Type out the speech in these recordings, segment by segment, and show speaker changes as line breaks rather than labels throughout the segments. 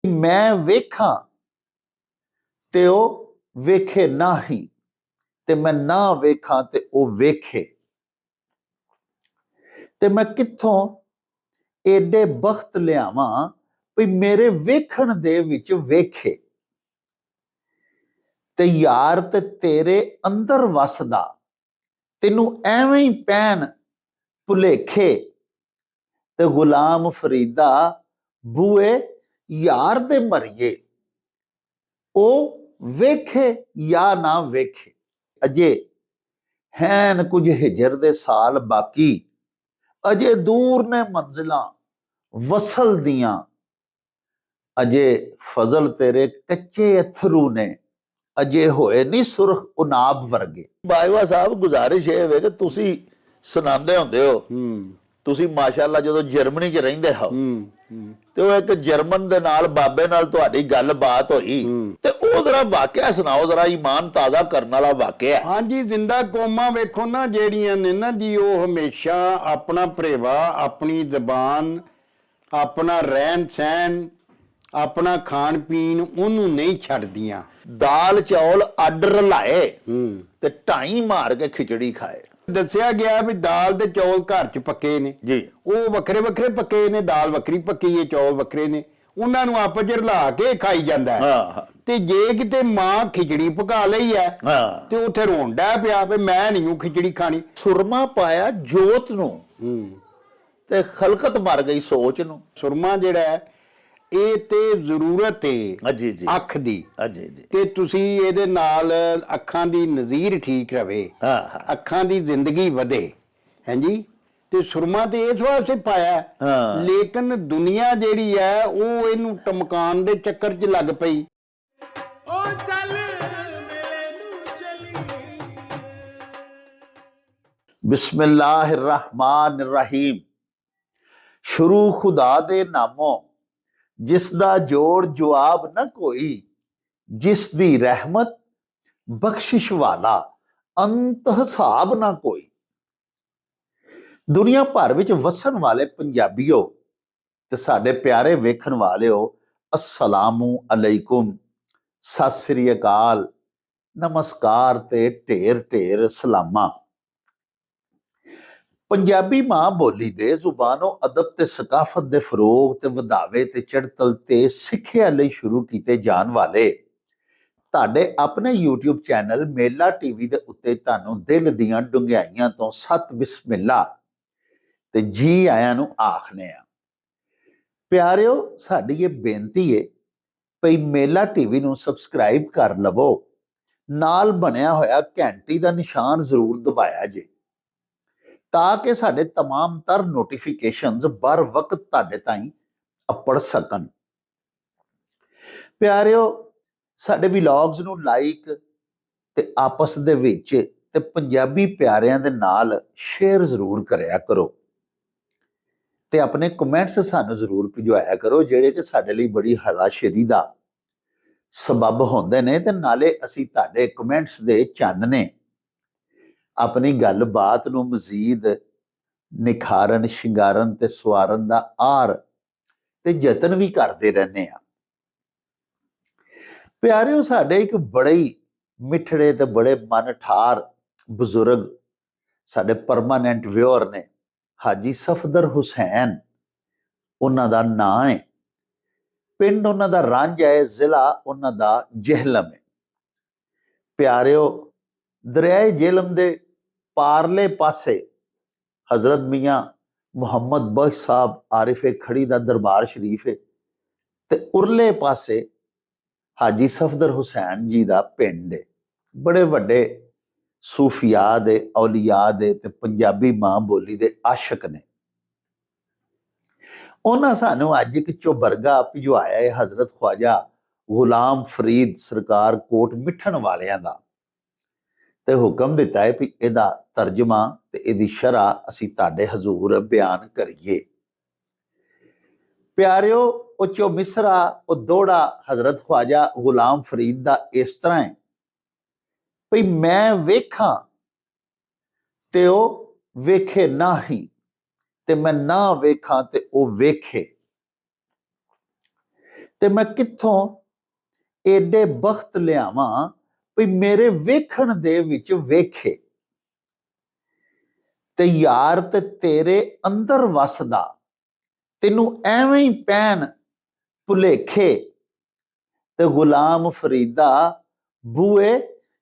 मैं वेखां ते ओ वेखे नाही, ते मैं ना वेखां ते ओ वेखे। ते मैं कित्थों एडे बख्त लियावां भी मेरे वेखण दे विच वेखे। ते यार ते तेरे अंदर वसदा तेनू एवें ही पैन भुलेखे। ते गुलाम फरीदा बूए यार दे मरिए, ओ वेखे या ना वेखे। अजे हैन कुछ हिजर दे साल बाकी, अजे दूर ने मंजिलां वसल दियां, अजे फजल तेरे कच्चे अथरू ने, अजे होए नहीं सुरख उनाब वर्गे। बाजवा साहब गुजारिश ये वे कि तुसी सुनांदे हुंदे हो, ਤੁਸੀਂ ਮਾਸ਼ਾਅੱਲਾ ਜਦੋਂ ਜਰਮਨੀ 'ਚ ਰਹਿੰਦੇ ਹੋ ਤੇ ਉਹ ਇੱਕ ਜਰਮਨ ਦੇ ਨਾਲ ਬਾਬੇ ਨਾਲ ਤੁਹਾਡੀ ਗੱਲਬਾਤ ਹੋਈ ਤੇ ਉਹ ਜ਼ਰਾ ਵਾਕਿਆ ਸੁਣਾਓ, ਜ਼ਰਾ ਈਮਾਨ ਤਾਜ਼ਾ ਕਰਨ ਵਾਲਾ ਵਾਕਿਆ।
ਹਾਂਜੀ, ਜ਼ਿੰਦਾ ਕੌਮਾਂ ਵੇਖੋ ਨਾ ਜਿਹੜੀਆਂ ਨੇ ਨਾ ਜੀ, ਉਹ ਹਮੇਸ਼ਾ ਆਪਣਾ ਭਰੇਵਾ, ਆਪਣੀ ਜ਼ਬਾਨ, ਆਪਣਾ ਰਹਿਣ ਸਹਿਣ, ਆਪਣਾ ਖਾਣ ਪੀਣ ਉਹਨੂੰ ਨਹੀਂ ਛੱਡਦੀਆਂ।
ਦਾਲ ਚੌਲ ਅੱਡ ਰਲਾਏ ਤੇ ਢਾਈ ਮਾਰ ਕੇ ਖਿਚੜੀ ਖਾਏ।
ਦੱਸਿਆ ਗਿਆ ਵੀ ਦਾਲ ਤੇ ਚੌਲ ਘਰ 'ਚ ਪੱਕੇ ਨੇ
ਜੀ,
ਉਹ ਵੱਖਰੇ ਵੱਖਰੇ ਪੱਕੇ ਨੇ, ਦਾਲ ਵੱਖਰੀ ਪੱਕੀ ਹੈ, ਚੌਲ ਵੱਖਰੇ ਨੇ, ਉਹਨਾਂ ਨੂੰ ਆਪਸ 'ਚ ਰਲਾ ਕੇ ਖਾਈ ਜਾਂਦਾ ਹੈ। ਤੇ ਜੇ ਕਿਤੇ ਮਾਂ ਖਿਚੜੀ ਪਕਾ ਲਈ ਹੈ ਤੇ ਉੱਥੇ ਰੋਣ ਡੈ ਪਿਆ ਵੀ ਮੈਂ ਨਹੀਂ ਉਹ ਖਿਚੜੀ ਖਾਣੀ।
ਸੁਰਮਾ ਪਾਇਆ ਜੋਤ ਨੂੰ ਤੇ ਖਲਕਤ ਮਰ ਗਈ ਸੋਚ ਨੂੰ।
ਸੁਰਮਾ ਜਿਹੜਾ ਹੈ ਇਹ ਤੇ ਜ਼ਰੂਰਤ ਹੈ
ਜੀ ਜੀ
ਅੱਖ ਦੀ
ਜੀ ਜੀ,
ਕਿ ਤੁਸੀਂ ਇਹਦੇ ਨਾਲ ਅੱਖਾਂ ਦੀ ਨਜ਼ੀਰ ਠੀਕ ਰਵੇ, ਅੱਖਾਂ ਦੀ ਜ਼ਿੰਦਗੀ ਵਧੇ। ਹਾਂਜੀ, ਤੇ ਸੁਰਮਾ ਤੇ ਇਸ ਵਾਸਤੇ ਪਾਇਆ, ਲੇਕਿਨ ਦੁਨੀਆ ਜਿਹੜੀ ਹੈ ਉਹ ਇਹਨੂੰ ਟਮਕਾਉਣ ਦੇ ਚੱਕਰ 'ਚ ਲੱਗ ਪਈ।
बिस्मिल्लाहिर रहमानिर रहीम। शुरू खुदा दे नामों जिसदा जोड़ जवाब न कोई, जिस दी रहमत बख्शिश वाला अंत हिसाब ना कोई। दुनिया भर विच वसन वाले पंजाबियों ते साडे प्यारे वेखण वालिओ, अस्सलामु अलैकुम, सत श्री अकाल, नमस्कार ते ढेर ढेर सलामा। पंजाबी मां बोली दे जुबानो अदब ते सकाफत दे फरोग ते वधावे ते चढ़तल ते सिੱਖਿਆ ਲਈ शुरू ਕੀਤੇ ਜਾਣ ਵਾਲੇ ਤੁਹਾਡੇ ਆਪਣੇ YouTube ਚੈਨਲ ਮੇਲਾ ਟੀਵੀ ਦੇ ਉੱਤੇ ਤੁਹਾਨੂੰ ਦਿਲ ਦੀਆਂ ਡੁੰਗਿਆਈਆਂ ਤੋਂ ਸਤ ਬਿਸਮਿਲ੍ਲਾ ਤੇ ਜੀ ਆਇਆਂ ਨੂੰ ਆਖਨੇ ਆ। ਪਿਆਰਿਓ, ਸਾਡੀ ਇਹ ਬੇਨਤੀ ਹੈ ਭਈ ਮੇਲਾ ਟੀਵੀ ਨੂੰ ਸਬਸਕ੍ਰਾਈਬ ਕਰ ਲਵੋ, ਨਾਲ ਬਣਿਆ ਹੋਇਆ ਘੰਟੀ ਦਾ ਨਿਸ਼ਾਨ ਜ਼ਰੂਰ ਦਬਾਇਆ ਜੇ ताकि साढ़े तमाम तर नोटिफिकेशंस बर वक्त तुहाडे ताईं अपड़ सकन। प्यारिओ, साढ़े व्लॉग्स नूं लाइक ते आपस दे विच ते पंजाबी प्यारिਆਂ दे नाल शेयर जरूर करिया करो ते अपने कमेंट्स सानू जरूर भिजवाया करो, ਜਿਹੜੇ कि साडे ਲਈ बड़ी हलाशेरी दा सबब ਹੁੰਦੇ ਨੇ ਤੇ ਨਾਲੇ ਅਸੀਂ ਤੁਹਾਡੇ कमेंट्स ਦੇ ਚਾਨਣੇ अपनी गलबात नूं मजीद निखारन, शिंगारन ते सवारन दा आर ते यतन भी करते रहने आ। प्यारिओ, साडे एक बड़े ही मिठड़े ते बड़े मन ठार बुजुर्ग साडे परमानेंट व्यूअर ने, हाजी सफदर हुसैन उन्हां दा नां है। पिंड उन्हां दा रंज है, जिला उन्हां दा जेहलम है। प्यारिओ, दरियाए जेहलम दे पारले पासे हजरत मियाँ मुहम्मद बख्श साहब आरिफे खड़ी दा दरबार शरीफ है ते उरले पासे हाजी सफदर हुसैन जी दा पिंड है। बड़े वड्डे सूफिया दे, औलिया दे ते पंजाबी मां बोली दे आशक ने। उन्हां सानू अज एक चौबरगा भिजवाया है हजरत ख्वाजा गुलाम फरीद सरकार कोट मिठन वालियां दा ते हुक्म दिता है भी इहदा तर्जमा ते इहदी शरह असीं तुहाडे हजूर बयान करिए। प्यारिओ, ओ चो मिसरा ओ दोड़ा हजरत ख्वाजा गुलाम फरीद दा इस तरह है भी मैं वेखां ते ओ वेखे नाही, ते मैं ना वेखां ते ओ वेखे। ਤੇ ਮੈਂ ਕਿੱਥੋਂ ਏਡੇ ਬਖਤ ਲਿਆਵਾਂ ਵੀ ਮੇਰੇ ਵੇਖਣ ਦੇ ਵਿੱਚ ਵੇਖੇ। ਤੇ ਯਾਰ ਤੇ ਤੇਰੇ ਅੰਦਰ ਵਸਦਾ ਤੈਨੂੰ ਐਵੇਂ ਹੀ ਪੈਣ ਭੁਲੇਖੇ। ਤੇ ਗੁਲਾਮ ਫਰੀਦਾ ਬੂਏ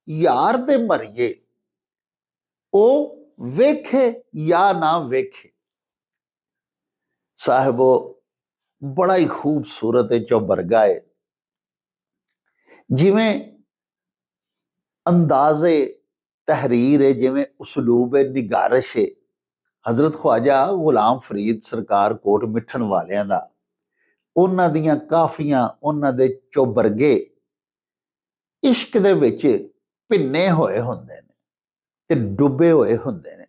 ਯਾਰ ਦੇ ਮਰੀਏ, ਉਹ ਵੇਖੇ ਜਾਂ ਨਾ ਵੇਖੇ। ਸਾਹਿਬੋ, ਬੜਾ ਹੀ ਖੂਬਸੂਰਤ ਚੌਬਰਗਾ ਹੈ। ਜਿਵੇਂ ਅੰਦਾਜ਼ੇ ਤਹਿਰੀਰ ਹੈ, ਜਿਵੇਂ ਉਸਲੂਬ ਨਿਗਾਰਿਸ਼ ਹੈ ਹਜ਼ਰਤ ख्वाजा ਗੁਲਾਮ ਫਰੀਦ ਸਰਕਾਰ ਕੋਟ ਮਿੱਠਣ ਵਾਲਿਆਂ ਦਾ। ਉਹਨਾਂ ਦੀਆਂ ਕਾਫੀਆਂ, ਉਹਨਾਂ ਦੇ ਚੌਬਰਗੇ ਇਸ਼ਕ ਦੇ ਵਿੱਚ ਭਿੰਨੇ ਹੋਏ ਹੁੰਦੇ ਨੇ ਤੇ ਡੁੱਬੇ ਹੋਏ ਹੁੰਦੇ ਨੇ।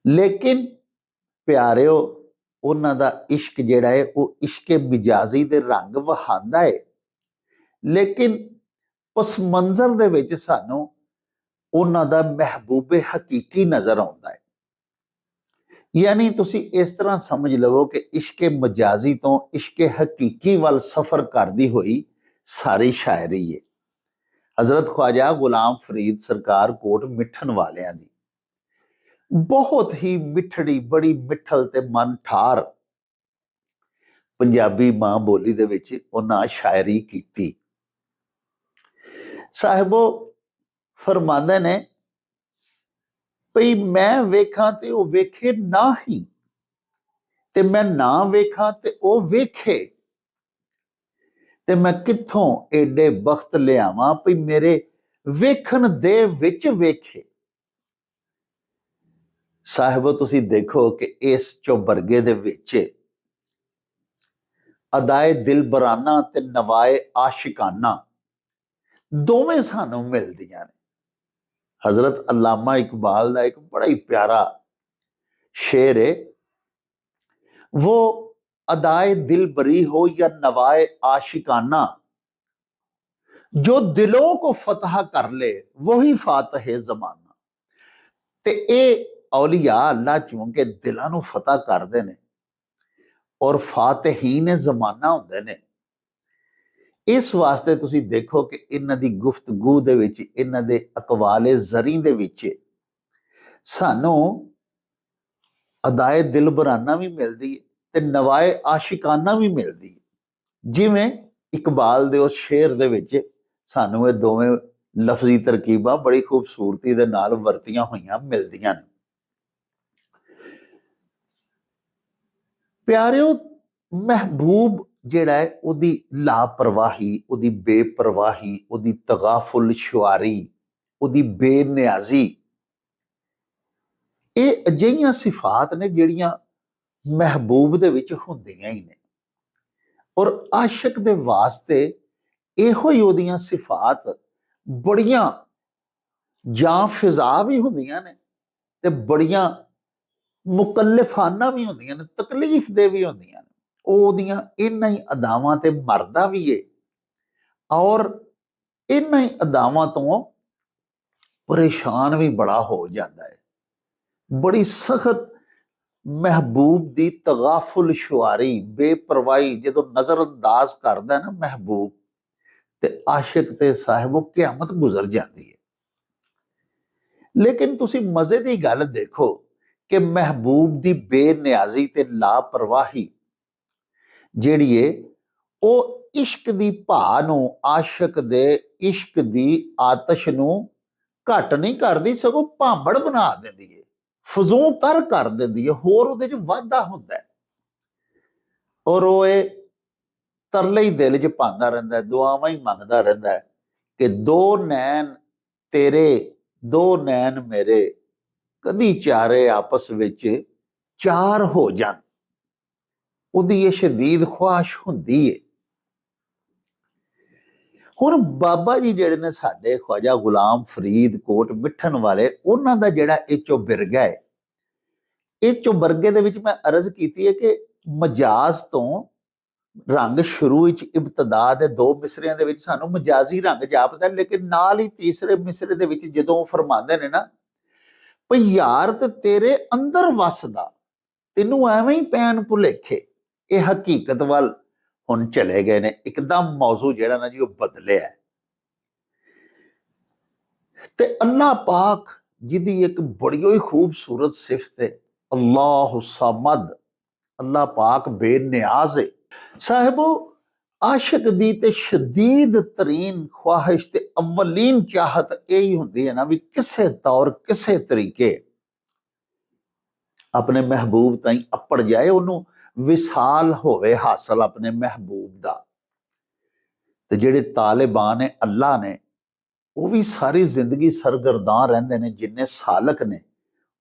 ਲੇਕਿਨ ਪਿਆਰਿਓ, ਉਹਨਾਂ ਦਾ ਇਸ਼ਕ ਜਿਹੜਾ ਹੈ ਉਹ ਇਸ਼ਕੇ ਮਿਜਾਜ਼ੀ ਦੇ ਰੰਗ ਵਹਾਂਦਾ ਹੈ। ਲੇਕਿਨ ਉਸ ਮੰਜ਼ਰ ਦੇ ਵਿੱਚ ਸਾਨੂੰ ਉਹਨਾਂ ਦਾ ਮਹਿਬੂਬੇ ਹਕੀਕੀ ਨਜ਼ਰ ਆਉਂਦਾ ਹੈ। ਯਾਨੀ ਤੁਸੀਂ ਇਸ ਤਰ੍ਹਾਂ ਸਮਝ ਲਵੋ ਕਿ ਇਸ਼ਕੇ ਮਜਾਜ਼ੀ ਤੋਂ ਇਸ਼ਕੇ ਹਕੀਕੀ ਵੱਲ ਸਫ਼ਰ ਕਰਦੀ ਹੋਈ ਸਾਰੀ ਸ਼ਾਇਰੀ ਹੈ ਹਜ਼ਰਤ ख्वाजा ਗੁਲਾਮ ਫਰੀਦ ਸਰਕਾਰ ਕੋਟ ਮਿੱਠਣ ਵਾਲਿਆਂ ਦੀ। ਬਹੁਤ ਹੀ ਮਿੱਠੜੀ, ਬੜੀ ਮਿੱਠਲ ਤੇ ਮਨ ਠਾਰ ਪੰਜਾਬੀ ਮਾਂ ਬੋਲੀ ਦੇ ਵਿੱਚ ਉਹਨਾਂ ਸ਼ਾਇਰੀ ਕੀਤੀ। ਸਾਹਿਬੋ, ਫਰਮਾਉਂਦੇ ਨੇ ਭਈ ਮੈਂ ਵੇਖਾਂ ਤੇ ਉਹ ਵੇਖੇ ਨਾ ਹੀ, ਤੇ ਮੈਂ ਨਾ ਵੇਖਾਂ ਤੇ ਉਹ ਵੇਖੇ। ਤੇ ਮੈਂ ਕਿੱਥੋਂ ਏਡੇ ਬਖਤ ਲਿਆਵਾਂ ਭਈ ਮੇਰੇ ਵੇਖਣ ਦੇ ਵਿੱਚ ਵੇਖੇ। ਸਾਹਿਬੋ, ਤੁਸੀਂ ਦੇਖੋ ਕਿ ਇਸ ਚੌਬਰਗੇ ਦੇ ਵਿੱਚ ਅਦਾਏ ਦਿਲਬਰਾਨਾ ਤੇ ਨਵਾਏ ਆਸ਼ਿਕਾਨਾ ਦੋਵੇਂ ਸਾਨੂੰ ਮਿਲਦੀਆਂ ਨੇ। ਹਜ਼ਰਤ ਅੱਲਾਮਾ ਇਕਬਾਲ ਦਾ ਇੱਕ ਬੜਾ ਹੀ ਪਿਆਰਾ शेर है, वो अदाए दिल बरी हो या नवाए आशिकाना, जो दिलों को फतह कर ले वही फातह जमाना। ते ए औलिया अल्लाह चूंकि दिलों ਨੂੰ फतह करते हैं और फातहीन जमाना होंदे ने। इस वास्ते तुसी देखो कि इन्हां दी गुफ्तगू दे विच, इन्हां दे अकवाले ज़री दे विच सानू अदाए दिलबराना भी मिलती है ते नवाए आशिकाना भी मिलती है। जिवें इकबाल दे उस शेर दे विच सानू ये दोवें लफजी तरकीबां बड़ी खूबसूरती दे नाल वरतियां होइयां मिलदियां ने। प्यारिओ, महबूब जिहड़ा है उहदी लापरवाही, उहदी बेपरवाही, उहदी तगाफुल शुआरी, उहदी बेनियाजी, ਇਹ ਅਜਿਹੀਆਂ ਸਿਫਾਤ ਨੇ ਜਿਹੜੀਆਂ ਮਹਿਬੂਬ ਦੇ ਵਿੱਚ ਹੁੰਦੀਆਂ ਹੀ ਨੇ। ਔਰ ਆਸ਼ਿਕ ਦੇ ਵਾਸਤੇ ਇਹੋ ਹੀ ਉਹਦੀਆਂ ਸਿਫਾਤ ਬੜੀਆਂ ਜਾਂ ਫਿਜ਼ਾ ਵੀ ਹੁੰਦੀਆਂ ਨੇ ਤੇ ਬੜੀਆਂ ਮੁਕੱਲਫਾਨਾ ਵੀ ਹੁੰਦੀਆਂ ਨੇ, ਤਕਲੀਫ ਦੇ ਵੀ ਹੁੰਦੀਆਂ ਨੇ। ਉਹ ਉਹਦੀਆਂ ਇਹਨਾਂ ਹੀ ਅਦਾਵਾਂ ਤੇ ਮਰਦਾ ਵੀ ਏ ਔਰ ਇਹਨਾਂ ਹੀ ਅਦਾਵਾਂ ਤੋਂ ਪਰੇਸ਼ਾਨ ਵੀ ਬੜਾ ਹੋ ਜਾਂਦਾ ਹੈ। बड़ी सख्त महबूब दी तगाफुल शुआरी, बेपरवाही जो नजरअंदाज करता है ना महबूब, ते आशिक ते साहिबो क़यामत गुजर जाती है। लेकिन तुसी मजे की गल देखो कि महबूब दी बेनियाजी ते लापरवाही जिहड़ी है वो इश्क दी भा नूं, आशिक दे इश्क दी आतश नूं घट नहीं करदी, सगों भांबड़ बना देंदी है, फजूं तर कर देंदी है, होर उहदे च वाधा हुंदा है। और वो तरले ही दिल च पांदा रहिंदा है, दुआवां ही मंगदा रहिंदा है कि दो नैन तेरे दो नैन मेरे कदी चारे आपस विच चार हो जान। उहदी ये शदीद ख्वाहिश हुंदी है। हुण बाबा जी जिहड़े ने साडे ख्वाजा गुलाम फरीद कोट मिठन वाले, उन्हां दा जिहड़ा इह चौबरगा है, इह चौबरगे दे विच मैं अर्ज कीती है कि मजाज तो रंग शुरू विच इब्तदा दे दो मिसरियां दे विच सानू मजाजी रंग जापदा, लेकिन नाल ही तीसरे मिसरे दे विच जदों फरमांदे ने ना भई यार ते तेरे अंदर वसदा तैनू एवें ही पैन भुलेखे, इह हकीकत वल ਹੁਣ ਚਲੇ ਗਏ ਨੇ, ਇੱਕਦਮ ਮੌਜ਼ੂ ਜਿਹੜਾ ਨਾ ਜੀ ਉਹ ਬਦਲਿਆ। ਤੇ ਅੱਲਾਹ ਪਾਕ ਜਿਹਦੀ ਇੱਕ ਬੜੀ ਹੀ ਖੂਬਸੂਰਤ ਸਿਫਤ ਹੈ, ਅੱਲਾਹੁ ਸਮਦ, ਅੱਲਾਹ ਪਾਕ ਬੇਨਿਆਜ਼ ਹੈ। ਸਾਹਿਬੋ, ਆਸ਼ਿਕ ਦੀ ਤੇ ਸ਼ਦੀਦ ਤਰੀਨ ਖਵਾਹਿਸ਼ ਤੇ ਅਵਲੀਨ ਚਾਹਤ ਇਹੀ ਹੁੰਦੀ ਹੈ ਨਾ ਵੀ ਕਿਸੇ ਤੌਰ ਕਿਸੇ ਤਰੀਕੇ ਆਪਣੇ ਮਹਿਬੂਬ ਤਾਈਂ ਅੱਪੜ ਜਾਏ, ਉਹਨੂੰ ਵਿਸਾਲ ਹੋਵੇ ਹਾਸਲ ਆਪਣੇ ਮਹਿਬੂਬ ਦਾ। ਤੇ ਜਿਹੜੇ ਤਾਲਿਬਾਨ ਨੇ ਅੱਲਾ ਨੇ, ਉਹ ਵੀ ਸਾਰੀ ਜ਼ਿੰਦਗੀ ਸਰਗਰਦਾਂ ਰਹਿੰਦੇ ਨੇ, ਜਿੰਨੇ ਸਾਲਕ ਨੇ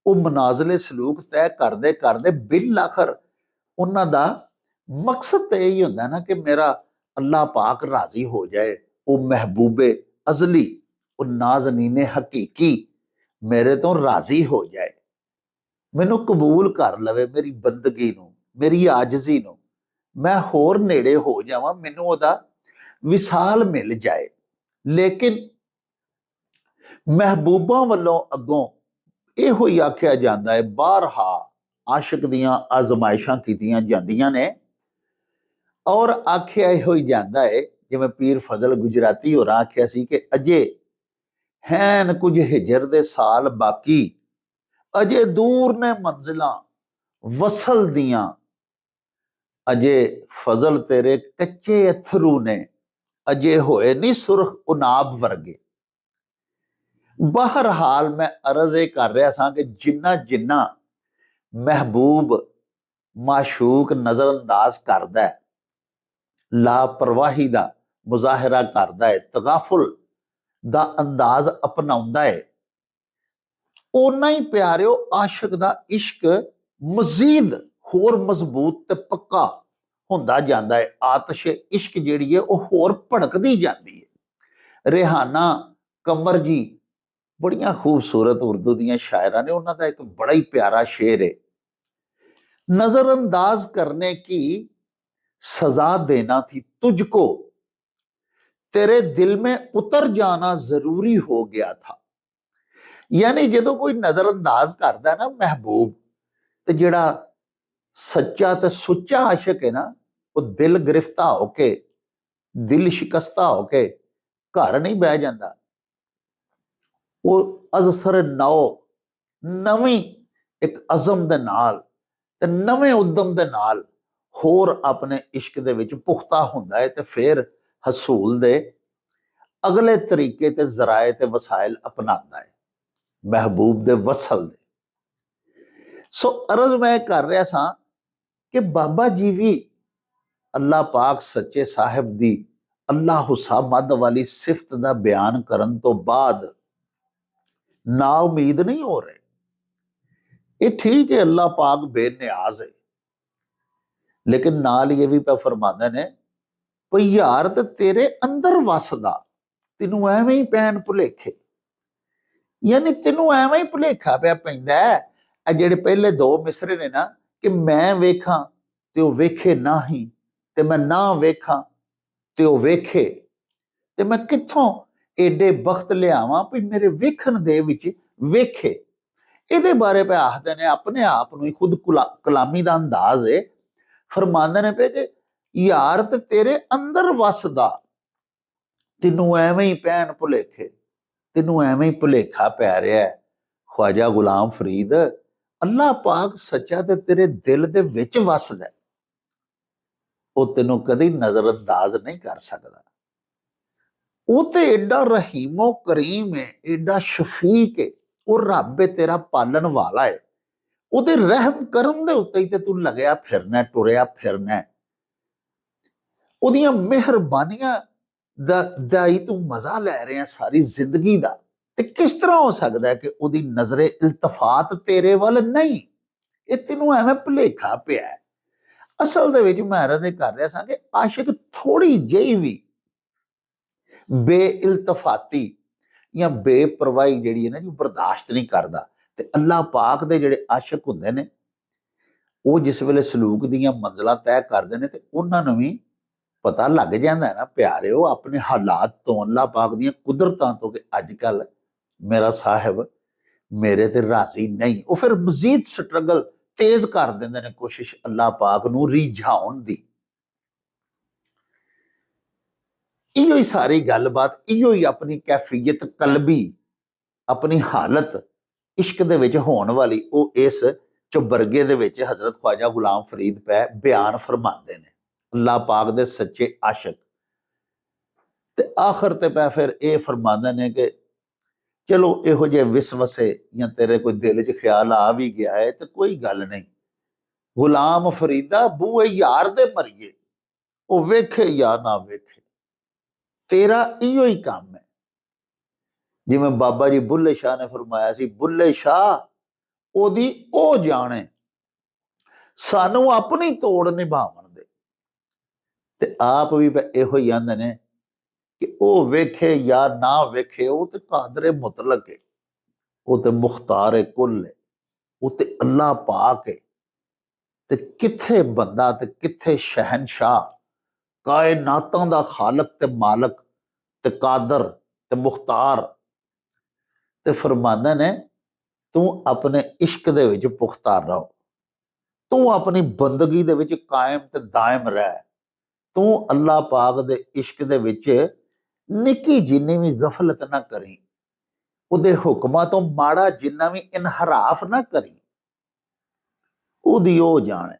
ਉਹ ਮਨਾਜ਼ਲੇ ਸਲੂਕ ਤੈਅ ਕਰਦੇ ਕਰਦੇ ਬਿਲ ਆਖਰ ਉਹਨਾਂ ਦਾ ਮਕਸਦ ਤਾਂ ਇਹੀ ਹੁੰਦਾ ਨਾ ਕਿ ਮੇਰਾ ਅੱਲਾਹ ਪਾਕ ਰਾਜ਼ੀ ਹੋ ਜਾਏ, ਉਹ ਮਹਿਬੂਬੇ ਅਜ਼ਲੀ, ਉਹ ਨਾਜ਼ਨੀਨੇ ਹਕੀਕੀ ਮੇਰੇ ਤੋਂ ਰਾਜ਼ੀ ਹੋ ਜਾਏ, ਮੈਨੂੰ ਕਬੂਲ ਕਰ ਲਵੇ ਮੇਰੀ ਬੰਦਗੀ ਨੂੰ, ਮੇਰੀ ਆਜਜ਼ੀ ਨੂੰ, ਮੈਂ ਹੋਰ ਨੇੜੇ ਹੋ ਜਾਵਾਂ, ਮੈਨੂੰ ਉਹਦਾ ਵਿਸਾਲ ਮਿਲ ਜਾਏ। ਲੇਕਿਨ ਮਹਿਬੂਬਾਂ ਵੱਲੋਂ ਅੱਗੋਂ ਇਹੋ ਹੀ ਆਖਿਆ ਜਾਂਦਾ ਹੈ, ਬਾਰਹਾ ਆਸ਼ਿਕ ਦੀਆਂ ਆਜ਼ਮਾਇਸ਼ਾਂ ਕੀਤੀਆਂ ਜਾਂਦੀਆਂ ਨੇ, ਔਰ ਆਖਿਆ ਇਹੋ ਹੀ ਜਾਂਦਾ ਹੈ, ਜਿਵੇਂ ਪੀਰ ਫਜ਼ਲ ਗੁਜਰਾਤੀ ਹੋਰਾਂ ਆਖਿਆ ਸੀ ਕਿ ਅਜੇ ਹੈਨ ਕੁਝ ਹਿਜਰ ਦੇ ਸਾਲ ਬਾਕੀ, ਅਜੇ ਦੂਰ ਨੇ ਮੰਜ਼ਿਲਾਂ ਵਸਲ ਦੀਆਂ, ਅਜੇ ਫਜ਼ਲ ਤੇਰੇ ਕੱਚੇ ਅਥਰੂ ਨੇ, ਅਜੇ ਹੋਏ ਨਹੀਂ ਸੁਰਖ ਉਨਾਬ ਵਰਗੇ। ਬਹਰਹਾਲ ਮੈਂ ਅਰਜ਼ ਇਹ ਕਰ ਰਿਹਾ ਸਾਂ ਕਿ ਜਿੰਨਾ ਜਿੰਨਾ ਮਹਿਬੂਬ ਮਾਸ਼ੂਕ ਨਜ਼ਰਅੰਦਾਜ਼ ਕਰਦਾ ਹੈ, ਲਾਪਰਵਾਹੀ ਦਾ ਮੁਜ਼ਾਹਰਾ ਕਰਦਾ ਹੈ, ਤਗਾਫੁਲ ਦਾ ਅੰਦਾਜ਼ ਅਪਣਾਉਂਦਾ ਹੈ, ਓਨਾ ਹੀ ਪਿਆਰਿਓ ਆਸ਼ਿਕ ਦਾ ਇਸ਼ਕ ਮਜ਼ੀਦ ਹੋਰ ਮਜ਼ਬੂਤ ਤੇ ਪੱਕਾ ਹੁੰਦਾ ਜਾਂਦਾ ਹੈ। ਆਤਸ਼ ਇਸ਼ਕ ਜਿਹੜੀ ਹੈ ਉਹ ਹੋਰ ਭੜਕਦੀ ਜਾਂਦੀ ਹੈ। ਰਿਹਾਨਾ ਕਮਰ ਜੀ ਬੜੀਆਂ ਖੂਬਸੂਰਤ ਉਰਦੂ ਦੀਆਂ ਸ਼ਾਇਰਾਂ ਨੇ, ਉਹਨਾਂ ਦਾ ਇੱਕ ਬੜਾ ਹੀ ਪਿਆਰਾ ਸ਼ੇਰ ਹੈ, नजरअंदाज करने की सजा देना थी तुझको, तेरे दिल में उतर जाना जरूरी हो गया था। यानी जो कोई नजरअंदाज करता ना महबूब, तो जिहड़ा सच्चा तो सुच्चा आशिक है ना, वो दिल गिरफ्ता होके, दिल शिकस्ता होके घर नहीं बह जाता। वो अजसर नौ नवी एक अज़म दे नाल ते नवे उद्यम दे नाल होर अपने इश्क दे विच पुख्ता हुंदा है, ते फिर हसूल दे अगले तरीके ते जराए ते वसाइल अपनाता है महबूब दे वसल दे। सो अर्ज मैं कर रहा सा कि बाबा जी भी अल्लाह पाक सच्चे साहिब दी अल्लाह सामद वाली सिफत दा बयान करन तो बाद ना उम्मीद नहीं हो रहे। ये ठीक है, अल्लाह पाक बेनियाज है, लेकिन नाल ये भी पे फरमाते ने भई यार ते तेरे अंदर वसदा, तेनू एवें ही पैन भुलेखे, यानी तेनू एवें ही भुलेखा पिया पैंदा है। जेड़े पहले दो मिसरे ने ना कि मैं वेखां ते ओ वेखे नहीं, ते मैं ना वेखां ते ओ वेखे, ते मैं कित्थों एडे बख्त लियावां भी मेरे वेखन दे विच वेखे। इहदे बारे पे आखदे ने अपने आप नूं खुद कलामी दा अंदाज है, फरमांदे ने पे कि यार ते तेरे अंदर वसदा, तेनू एवें ही पैन भुलेखे, तेनू एवें ही भुलेखा पै रहा है। ख्वाजा गुलाम फरीद, अल्लाह पाक सच्चा ते तेरे दिल दे विच वसदा, वो तेनू कदी नजरअंदाज नहीं कर सकदा। वो तो एडा रहीमो करीम है, एडा शफीक है, वो रब है तेरा पालन वाला है, उहदे रहम करम दे उत्ते ही ते तू लगया फिरना, टुरया फिरना, उहदियां मेहरबानियां दा ही तू मजा लै रहा सारी जिंदगी दा। ते किस तरह हो सकता है कि उहदी नजरे इल्तफात तेरे वाल नहीं, ये तेनू एवें भुलेखा पिया है। असल दे विच मैं अर्ज कर रहा सा कि आशिक थोड़ी जी भी बेइल्तफाती या बेपरवाही जिहड़ी है ना जी बर्दाश्त नहीं करता। ते अल्लाह पाक दे जिहड़े आशिक हुंदे ने, वो जिस वेले सलूक दीयां मंजिलां तय करदे ने, ते उन्हां नूं भी पता लग जाता है ना प्यारे, वो अपने हालात तो अल्लाह पाक दीयां कुदरतां तो कि अजकल मेरा साहिब मेरे ते राजी नहीं, वो फिर मजीद स्ट्रगल तेज कर देंदे ने, कोशिश अल्लाह पाक नूं रिझाउण दी। ਇਹੋ ਹੀ ਸਾਰੀ ਗੱਲਬਾਤ, ਇਹੋ ਹੀ ਆਪਣੀ ਕੈਫੀਅਤ ਕਲਬੀ, ਆਪਣੀ ਹਾਲਤ ਇਸ਼ਕ ਦੇ ਵਿੱਚ ਹੋਣ ਵਾਲੀ, ਉਹ ਇਸ ਚੁਬਰਗੇ ਦੇ ਵਿੱਚ ਹਜ਼ਰਤ ख्वाजा गुलाम फरीद पै ਬਿਆਨ ਫਰਮਾਉਂਦੇ ਨੇ, ਅੱਲਾਹ ਪਾਕ ਦੇ ਸੱਚੇ ਆਸ਼ਿਕ। ਤੇ ਆਖਰ ਤੇ ਪੈ ਫਿਰ ਇਹ ਫਰਮਾਉਂਦੇ ਨੇ ਕਿ ਚਲੋ ਇਹੋ ਜਿਹੇ ਵਿਸਵਸੇ ਜਾਂ ਤੇਰੇ ਕੋਈ ਦਿਲ 'ਚ ਖਿਆਲ ਆ ਵੀ ਗਿਆ ਹੈ ਤੇ ਕੋਈ ਗੱਲ ਨਹੀਂ, ਗੁਲਾਮ ਫਰੀਦਾ ਬੂਏ ਯਾਰ ਦੇ ਮਰੀਏ, ਉਹ ਵੇਖੇ ਜਾਂ ਨਾ ਵੇਖੇ, ਤੇਰਾ ਇਹੋ ਹੀ ਕੰਮ ਹੈ। ਜਿਵੇਂ ਬਾਬਾ ਜੀ ਬੁੱਲੇ ਸ਼ਾਹ ਨੇ ਫਰਮਾਇਆ ਸੀ, ਬੁੱਲੇ ਸ਼ਾਹ ਉਹਦੀ ਉਹ ਜਾਣੇ, ਸਾਨੂੰ ਆਪਣੀ ਤੋੜ ਨਿਭਾਵਣ ਦੇ। ਤੇ ਆਪ ਵੀ ਇਹੋ ਹੀ ਆਂਦੇ ਨੇ ਕਿ ਉਹ ਵੇਖੇ ਜਾਂ ਨਾ ਵੇਖੇ, ਉਹ ਤੇ ਕਾਦਰ ਮੁਤਲਕ ਹੈ, ਉਹ ਤੇ ਮੁਖਤਾਰ ਕੁੱਲ ਹੈ, ਉਹ ਤੇ ਅੱਲਾਹ ਪਾਕ ਹੈ। ਤੇ ਕਿੱਥੇ ਬੰਦਾ ਤੇ ਕਿੱਥੇ ਸ਼ਹਿਨशाह, ਕਾਇਨਾਤਾਂ ਦਾ ਖਾਲਕ ਤੇ ਮਾਲਕ ਤੇ ਕਾਦਰ ਤੇ ਮੁਖਤਾਰ। ਤੇ ਫਰਮਾਉਂਦੇ ਨੇ ਤੂੰ ਆਪਣੇ ਇਸ਼ਕ ਦੇ ਵਿੱਚ ਪੁਖਤਾ ਰਹੋ, ਤੂੰ ਆਪਣੀ ਬੰਦਗੀ ਦੇ ਵਿੱਚ ਕਾਇਮ ਤੇ ਦਾਇਮ ਰਹਿ, ਤੂੰ ਅੱਲਾਹ ਪਾਕ ਦੇ ਇਸ਼ਕ ਦੇ ਵਿੱਚ ਨਿੱਕੀ ਜਿੰਨੀ ਵੀ ਗਫਲਤ ਨਾ ਕਰੀ, ਉਹਦੇ ਹੁਕਮਾਂ ਤੋਂ ਮਾੜਾ ਜਿੰਨਾ ਵੀ ਇਨਹਰਾਫ ਨਾ ਕਰੀ, ਉਹਦੀ ਉਹ ਜਾਣੇ।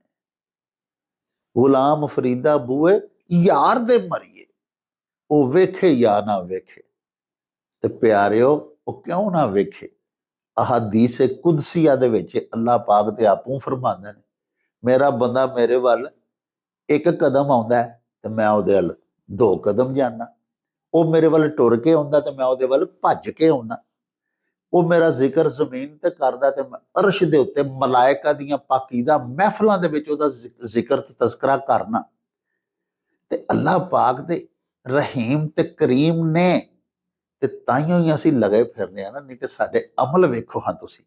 ਗੁਲਾਮ ਫਰੀਦਾ ਬੂਏ ਯਾਰ ਦੇ ਮਰੀਏ, ਉਹ ਵੇਖੇ ਜਾਂ ਨਾ ਵੇਖੇ। ਤੇ ਪਿਆਰਿਓ, ਉਹ ਕਿਉਂ ਨਾ ਵੇਖੇ? ਅਹਾਦੀਸ ਕੁਦਸੀਆ ਦੇ ਵਿੱਚ ਅੱਲਾਹ ਪਾਕ ਤੇ ਆਪੂ ਫਰਮਾਉਂਦੇ ਨੇ, ਮੇਰਾ ਬੰਦਾ ਮੇਰੇ ਵੱਲ ਇੱਕ ਕਦਮ ਆਉਂਦਾ ਹੈ ਤੇ ਮੈਂ ਉਹਦੇ ਵੱਲ 2 ਕਦਮ ਜਾਂਦਾ, ਉਹ ਮੇਰੇ ਵੱਲ ਟੁਰ ਕੇ ਆਉਂਦਾ ਤੇ ਮੈਂ ਉਹਦੇ ਵੱਲ ਭੱਜ ਕੇ ਆਉਣਾ, ਉਹ ਮੇਰਾ ਜ਼ਿਕਰ ਜ਼ਮੀਨ ਤੇ ਕਰਦਾ ਤੇ ਮੈਂ ਅਰਸ਼ ਦੇ ਉੱਤੇ ਮਲਾਇਕਾ ਦੀਆਂ ਪਾਕੀਜ਼ਾ ਮਹਿਫਲਾਂ ਦੇ ਵਿੱਚ ਉਹਦਾ ਜ਼ਿਕਰ ਤੇ ਤਜ਼ਕਰਾ ਕਰਨਾ। ਤੇ ਅੱਲਾਹ ਪਾਕ ਦੇ ਰਹੀਮ ਤੇ ਕਰੀਮ ਨੇ, ਤੇ ਤਾਈਓ ਹੀ ਅਸੀਂ ਲਗੇ ਫਿਰਨੇ ਆ ਨਾ, ਨਹੀਂ ਤੇ ਸਾਡੇ ਅਮਲ ਵੇਖੋ। ਹਾਂ, ਤੁਸੀਂ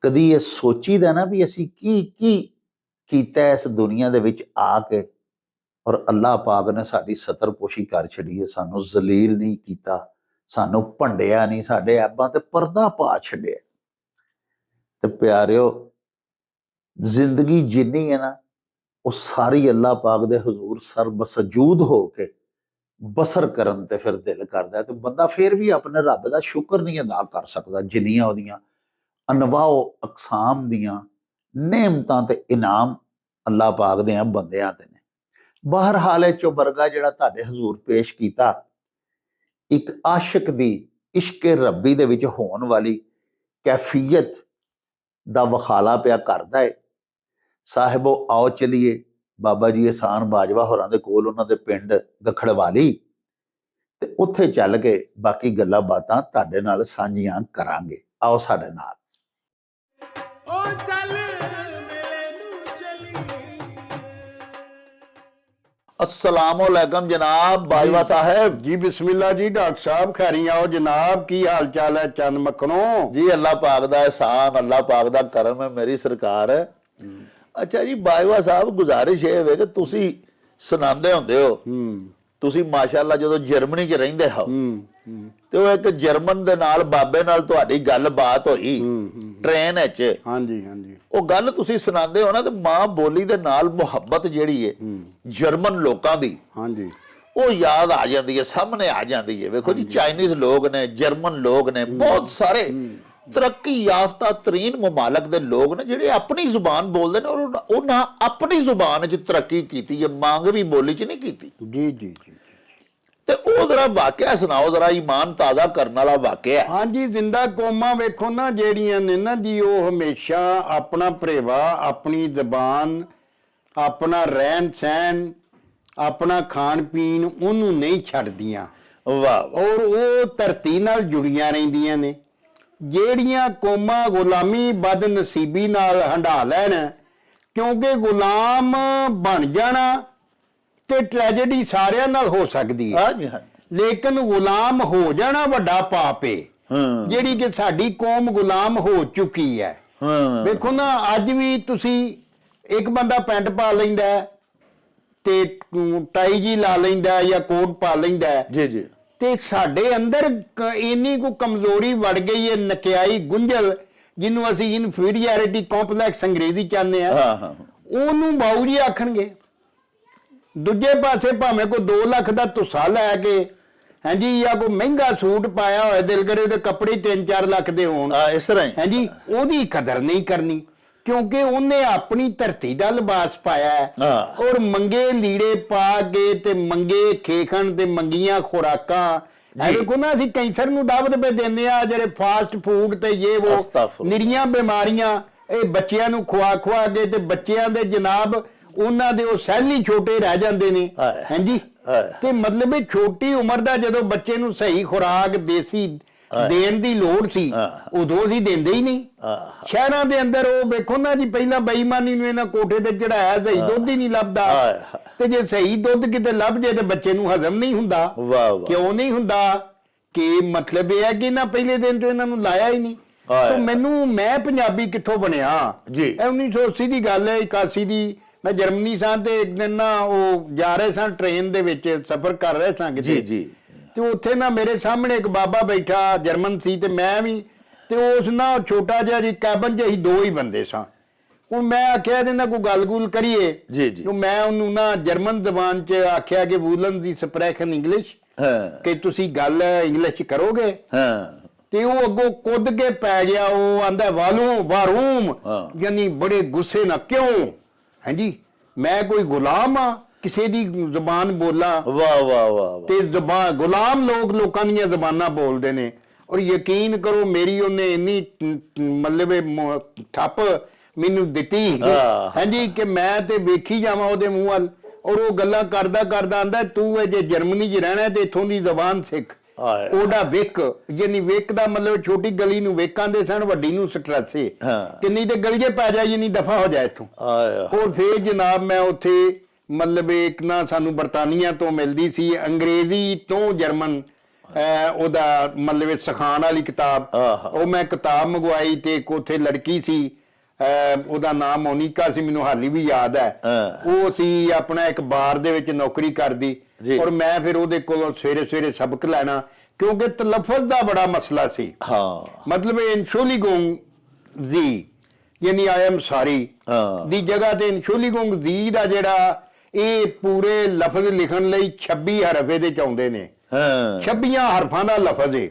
ਕਦੀ ਇਹ ਸੋਚੀਦਾ ਨਾ ਵੀ ਅਸੀਂ ਕੀ ਕੀ ਕੀਤਾ ਇਸ ਦੁਨੀਆ ਦੇ ਵਿੱਚ ਆ ਕੇ, ਔਰ ਅੱਲਾਹ ਪਾਕ ਨੇ ਸਾਡੀ ਸਤਰਪੋਸ਼ੀ ਕਰ ਛੱਡੀ ਹੈ, ਸਾਨੂੰ ਜ਼ਲੀਲ ਨਹੀਂ ਕੀਤਾ, ਸਾਨੂੰ ਭੰਡਿਆ ਨਹੀਂ, ਸਾਡੇ ਐਬਾਂ ਤੇ ਪਰਦਾ ਪਾ ਛੱਡਿਆ। ਤੇ ਪਿਆਰਿਓ, ਜ਼ਿੰਦਗੀ ਜਿੰਨੀ ਹੈ ਨਾ, ਉਹ ਸਾਰੀ ਅੱਲਾਹ ਪਾਕ ਦੇ ਹਜ਼ੂਰ ਸਰਬਸਜੂਦ ਹੋ ਕੇ ਬਸਰ ਕਰਨ ਤੇ ਫਿਰ ਦਿਲ ਕਰਦਾ। ਤੇ ਬੰਦਾ ਫਿਰ ਵੀ ਆਪਣੇ ਰੱਬ ਦਾ ਸ਼ੁਕਰ ਨਹੀਂ ਅਦਾ ਕਰ ਸਕਦਾ, ਜਿੰਨੀਆਂ ਉਹਦੀਆਂ ਅਨਵਾਓ ਅਕਸਾਮ ਦੀਆਂ ਨੇਮਤਾਂ ਤੇ ਇਨਾਮ ਅੱਲਾਹ ਪਾਕ ਦੇ ਬੰਦਿਆਂ ਤੇ ਨੇ। ਬਹਰਹਾਲ ਇਹ ਚੁਬਰਗਾ ਜਿਹੜਾ ਤੁਹਾਡੇ ਹਜ਼ੂਰ ਪੇਸ਼ ਕੀਤਾ, ਇੱਕ ਆਸ਼ਿਕ ਦੀ ਇਸ਼ਕੇ ਰੱਬੀ ਦੇ ਵਿੱਚ ਹੋਣ ਵਾਲੀ ਕੈਫੀਅਤ ਦਾ ਵਖਾਲਾ ਪਿਆ ਕਰਦਾ ਹੈ। ਸਾਹਿਬੋ, ਆਓ ਚਲੀਏ ਬਾਬਾ ਜੀ ਅਹਿਸਾਨ ਬਾਜਵਾ ਹੋਰਾਂ ਦੇ ਕੋਲ, ਉਹਨਾਂ ਦੇ ਪਿੰਡ ਗਖੜਵਾਲੀ, ਤੇ ਉੱਥੇ ਚੱਲ ਕੇ ਬਾਕੀ ਗੱਲਾਂ ਬਾਤਾਂ ਤੁਹਾਡੇ ਨਾਲ ਸਾਂਝੀਆਂ ਕਰਾਂਗੇ। ਆਓ ਸਾਡੇ ਨਾਲ। अस्सलामुअलैकुम जनाब बाजवा साहब
जी। बिस्मिल्लाह जी। डॉक्टर साहब खैरी आओ जनाब, की हाल चाल है चंद मखनो
जी? अल्लाह पाक दा एहसान, अल्लाह पाक दा करम है मेरी सरकार है। अच्छा जी बाजवा साहब, गुजारिश ये है कि तुसी सुनांदे हुंदे हो, तुसी माशाअल्लाह जदों जर्मनी च रहिंदे हो ਤੇ ਉਹ ਇੱਕ ਜਰਮਨ ਦੇ ਨਾਲ ਬਾਬੇ ਨਾਲ ਤੁਹਾਡੀ ਗੱਲਬਾਤ ਹੋਈ ਟ੍ਰੇਨ ਵਿੱਚ।
ਹਾਂਜੀ ਹਾਂਜੀ।
ਉਹ ਗੱਲ ਤੁਸੀਂ ਸੁਣਾਉਂਦੇ ਹੋ ਨਾ, ਤੇ ਮਾਂ ਬੋਲੀ ਦੇ ਨਾਲ ਮੁਹੱਬਤ ਜਿਹੜੀ ਹੈ ਜਰਮਨ ਲੋਕਾਂ ਦੀ, ਹਾਂਜੀ, ਉਹ ਯਾਦ ਆ ਜਾਂਦੀ ਹੈ, ਸਾਹਮਣੇ ਆ ਜਾਂਦੀ ਹੈ। ਵੇਖੋ ਜੀ, ਚਾਈਨੀਜ਼ ਲੋਕ ਨੇ, ਜਰਮਨ ਲੋਕ ਨੇ, ਬਹੁਤ ਸਾਰੇ ਤਰੱਕੀ ਯਾਫਤਾ ਤਰੀਨ ਮਮਾਲਕ ਦੇ ਲੋਕ ਨੇ ਜਿਹੜੇ ਆਪਣੀ ਜ਼ੁਬਾਨ ਬੋਲਦੇ ਨੇ, ਔਰ ਉਹਨਾਂ ਆਪਣੀ ਜ਼ੁਬਾਨ 'ਚ ਤਰੱਕੀ ਕੀਤੀ ਹੈ, ਮੰਗਵੀ ਬੋਲੀ 'ਚ ਨਹੀਂ ਕੀਤੀ।
ਜੀ ਜੀ ਜੀ।
ਤੇ ਉਹ ਜ਼ਰਾ ਵਾਕਿਆ ਸੁਣਾਓ, ਜ਼ਰਾ ਈਮਾਨ ਤਾਜ਼ਾ ਕਰਨ ਵਾਲਾ ਵਾਕਿਆ।
ਹਾਂਜੀ, ਜ਼ਿੰਦਾ ਕੌਮਾਂ ਵੇਖੋ ਨਾ ਜਿਹੜੀਆਂ ਨੇ ਨਾ ਜੀ, ਉਹ ਹਮੇਸ਼ਾ ਆਪਣਾ ਭਰੇਵਾ, ਆਪਣੀ ਜ਼ਬਾਨ, ਆਪਣਾ ਰਹਿਣ ਸਹਿਣ, ਆਪਣਾ ਖਾਣ ਪੀਣ, ਉਹਨੂੰ ਨਹੀਂ ਛੱਡਦੀਆਂ।
ਵਾਹ।
ਔਰ ਉਹ ਧਰਤੀ ਨਾਲ ਜੁੜੀਆਂ ਰਹਿੰਦੀਆਂ ਨੇ। ਜਿਹੜੀਆਂ ਕੌਮਾਂ ਗੁਲਾਮੀ ਬਦਨਸੀਬੀ ਨਾਲ ਹੰਢਾ ਲੈਣ, ਕਿਉਂਕਿ ਗੁਲਾਮ ਬਣ ਜਾਣਾ ਤੇ ਟ੍ਰੈਜੇਡੀ ਸਾਰਿਆਂ ਨਾਲ ਹੋ ਸਕਦੀ ਹੈ, ਲੇਕਿਨ ਗੁਲਾਮ ਹੋ ਜਾਣਾ ਵੱਡਾ ਪਾਪ ਹੈ, ਜਿਹੜੀ ਕਿ ਸਾਡੀ ਕੌਮ ਗੁਲਾਮ ਹੋ ਚੁੱਕੀ ਹੈ। ਵੇਖੋ ਨਾ, ਅੱਜ ਵੀ ਤੁਸੀਂ ਇੱਕ ਬੰਦਾ ਪੈਂਟ ਪਾ ਲੈਂਦਾ ਤੇ ਟਾਈ ਜੀ ਲਾ ਲੈਂਦਾ ਜਾਂ ਕੋਟ ਪਾ ਲੈਂਦਾ ਜੀ ਜੀ, ਤੇ ਸਾਡੇ ਅੰਦਰ ਇੰਨੀ ਕੋ ਕਮਜ਼ੋਰੀ ਵੜ ਗਈ ਹੈ, ਨਕਿਆਈ ਗੁੰਝਲ, ਜਿਹਨੂੰ ਅਸੀਂ ਇਨਫੀਰੀਅਰਿਟੀ ਕੰਪਲੈਕਸ ਅੰਗਰੇਜ਼ੀ ਚਾਹੁੰਦੇ ਆ, ਉਹਨੂੰ ਬਾਊ ਜੀ ਆਖਣਗੇ। ਦੂਜੇ ਪਾਸੇ ਭਾਵੇਂ ਕੋਈ 2 ਲੱਖ ਦਾ ਤੁਸਾ ਲੈ ਕੇ ਹਾਂਜੀ ਜਾਂ ਕੋਈ ਮਹਿੰਗਾ ਸੂਟ ਪਾਇਆ ਹੋਇਆ, ਦਿਲ ਕਰੇ ਉਹਦੇ ਕੱਪੜੇ 3-4 ਲੱਖ ਦੇ ਹੋਣ,
ਇਸ ਤਰ੍ਹਾਂ
ਹਾਂਜੀ, ਉਹਦੀ ਕਦਰ ਨਹੀਂ ਕਰਨੀ, ਕਿਉਂਕਿ ਉਹਨੇ ਆਪਣੀ ਧਰਤੀ ਦਾ ਲਿਬਾਸ ਪਾਇਆ ਹੈ ਔਰ ਮੰਗੇ ਲੀੜੇ ਪਾ ਕੇ ਤੇ ਮੰਗੇ ਖੇਖਣ ਤੇ ਮੰਗੀਆਂ ਖੁਰਾਕਾਂ। ਦੇਖੋ ਨਾ, ਅਸੀਂ ਕੈਂਸਰ ਨੂੰ ਦਾਵਤ ਪੇ ਦਿੰਦੇ ਆ, ਜਿਹੜੇ ਫਾਸਟ ਫੂਡ ਤੇ ਇਹ ਉਹ ਨਿਰੀਆਂ ਬਿਮਾਰੀਆਂ ਇਹ ਬੱਚਿਆਂ ਨੂੰ ਖਵਾ ਕੇ ਤੇ ਬੱਚਿਆਂ ਦੇ ਜਨਾਬ ਉਹਨਾਂ ਦੇ ਉਹ ਸੈੱਲ ਹੀ ਛੋਟੇ ਰਹਿ ਜਾਂਦੇ ਨੇ, ਹਾਂਜੀ। ਤੇ ਮਤਲਬ ਇਹ ਛੋਟੀ ਉਮਰ ਦਾ ਜਦੋਂ ਬੱਚੇ ਨੂੰ ਸਹੀ ਖੁਰਾਕ ਦੇਸੀ ਦੇਣ ਦੀ ਲੋੜ ਸੀ, ਉਦੋਂ ਅਸੀਂ ਦਿੰਦੇ ਹੀ ਨਹੀਂ। ਸ਼ਹਿਰਾਂ ਦੇ ਅੰਦਰ ਉਹ ਵੇਖੋ ਨਾ ਜੀ, ਪਹਿਲਾਂ ਬੇਈਮਾਨੀ ਨੂੰ ਇਹਨਾਂ ਕੋਠੇ ਤੇ ਚੜਾਇਆ, ਸਹੀ ਦੁੱਧ ਹੀ ਨਹੀਂ ਲੱਭਦਾ, ਤੇ ਜੇ ਸਹੀ ਦੁੱਧ ਕਿਤੇ ਲੱਭ ਜੇ ਤੇ ਬੱਚੇ ਨੂੰ ਹਜ਼ਮ ਨਹੀਂ ਹੁੰਦਾ। ਕਿਉਂ ਨਹੀਂ ਹੁੰਦਾ? ਕਿ ਮਤਲਬ ਇਹ ਹੈ ਕਿ ਇਹਨਾਂ ਪਹਿਲੇ ਦਿਨ ਤੋਂ ਇਹਨਾਂ ਨੂੰ ਲਾਇਆ ਹੀ ਨਹੀਂ। ਮੈਂ ਪੰਜਾਬੀ ਕਿੱਥੋਂ ਬਣਿਆ? ਇਹ 1980 ਦੀ ਗੱਲ ਹੈ, 81 ਦੀ। ਮੈਂ ਜਰਮਨੀ ਸਾਂ ਤੇ ਇੱਕ ਦਿਨ ਨਾ ਉਹ ਜਾ ਰਹੇ ਸਾਂ ਟ੍ਰੇਨ ਦੇ ਵਿੱਚ, ਸਫ਼ਰ ਕਰ ਰਹੇ ਸਾਂ ਕਿਤੇ, ਤੇ ਉੱਥੇ ਨਾ ਮੇਰੇ ਸਾਹਮਣੇ ਇੱਕ ਬਾਬਾ ਬੈਠਾ, ਜਰਮਨ ਸੀ ਤੇ ਮੈਂ ਵੀ, ਤੇ ਉਸ ਨਾ ਛੋਟਾ ਜਿਹਾ ਜੀ ਕੈਬਨ 'ਚ ਅਸੀਂ 2 ਹੀ ਬੰਦੇ ਸਾਂ। ਹੁਣ ਮੈਂ ਆਖਿਆ ਇਹਦੇ ਨਾਲ ਕੋਈ ਗੱਲ ਕਰੀਏ, ਮੈਂ ਉਹਨੂੰ ਨਾ ਜਰਮਨ ਜ਼ਬਾਨ 'ਚ ਆਖਿਆ ਕਿ ਵੂਲਨ ਦੀ ਸਪਰੈਖਨ ਇੰਗਲਿਸ਼, ਕਿ ਤੁਸੀਂ ਗੱਲ ਇੰਗਲਿਸ਼ 'ਚ ਕਰੋਗੇ? ਤੇ ਉਹ ਅੱਗੋਂ ਕੁੱਦ ਕੇ ਪੈ ਗਿਆ, ਉਹ ਆਂਦਾ ਵਾਰੂਮ, ਯਾਨੀ ਬੜੇ ਗੁੱਸੇ ਨਾਲ। ਕਿਉਂ? ਹਾਂਜੀ, ਮੈਂ ਕੋਈ ਗੁਲਾਮ ਆ ਕਿਸੇ ਦੀ ਜ਼ਬਾਨ ਬੋਲਾਂ? ਤੇ ਗੁਲਾਮ ਲੋਕਾਂ ਦੀਆਂ ਜ਼ਬਾਨਾਂ ਬੋਲਦੇ ਨੇ। ਔਰ ਯਕੀਨ ਕਰੋ, ਮੇਰੀ ਉਹਨੇ ਇੰਨੀ ਮਤਲਬ ਠੱਪ ਮੈਨੂੰ ਦਿੱਤੀ, ਹਾਂਜੀ, ਕਿ ਮੈਂ ਤੇ ਵੇਖੀ ਜਾਵਾਂ ਉਹਦੇ ਮੂੰਹ ਵੱਲ। ਔਰ ਉਹ ਗੱਲਾਂ ਕਰਦਾ ਆਂਦਾ, ਤੂੰ ਜੇ ਜਰਮਨੀ 'ਚ ਰਹਿਣਾ ਤੇ ਇੱਥੋਂ ਦੀ ਜ਼ਬਾਨ ਸਿੱਖ। ਉਹਦਾ ਵਿਕ, ਯਾਨੀ ਵਿਕ ਦਾ ਮਤਲਬ ਛੋਟੀ ਗਲੀ ਨੂੰ ਵੇਕਾਂ ਦੇ ਸਨ, ਵੱਡੀ ਨੂੰ ਸਟਰੈਸੇ, ਕਿੰਨੀ ਤੇ ਗਲੀਏ ਪੈ ਜਾ, ਯਾਨੀ ਦਫਾ ਹੋ ਜਾ ਇੱਥੋਂ। ਔਰ ਫੇਰ ਜਨਾਬ ਮੈਂ ਉੱਥੇ ਮਤਲਬ ਇੱਕ ਨਾ ਸਾਨੂੰ ਬਰਤਾਨੀਆ ਤੋਂ ਮਿਲਦੀ ਸੀ ਅੰਗਰੇਜ਼ੀ ਤੋਂ ਜਰਮਨ ਉਹਦਾ ਮਤਲਬ ਸਿਖਾਉਣ ਵਾਲੀ ਕਿਤਾਬ, ਉਹ ਮੈਂ ਕਿਤਾਬ ਮੰਗਵਾਈ ਤੇ ਇੱਕ ਉੱਥੇ ਲੜਕੀ ਸੀ, ਉਹਦਾ ਨਾਮ ਮੋਨਿਕਾ ਸੀ, ਮੈਨੂੰ ਹਾਲੀ ਵੀ ਯਾਦ ਹੈ। ਉਹ ਸੀ ਆਪਣਾ ਇੱਕ ਬਾਰ ਦੇ ਵਿੱਚ ਨੌਕਰੀ ਕਰਦੀ, ਔਰ ਮੈਂ ਫਿਰ ਉਹਦੇ ਕੋਲੋਂ ਸਵੇਰੇ ਸਬਕ ਲੈਣਾ, ਕਿਉਂਕਿ ਤਲਫਜ਼ ਦਾ ਬੜਾ ਮਸਲਾ ਸੀ। ਮਤਲਬ ਇਨਸ਼ੂਲੀਗੁੰਗ ਜੀ, ਯਾਨੀ ਆਈ ਐਮ ਸੌਰੀ ਦੀ ਜਗ੍ਹਾ ਤੇ ਇਨਸ਼ੂਲੀਗੁੰਗ ਜੀ ਦਾ ਜਿਹੜਾ ਇਹ ਪੂਰੇ ਲਫ਼ਜ਼ ਲਿਖਣ ਲਈ 26 ਹਰਫ ਇਹਦੇ ਚ ਆਉਂਦੇ ਨੇ, 26 ਹਰਫਾਂ ਦਾ ਲਫ਼ਜ਼ ਹੈ।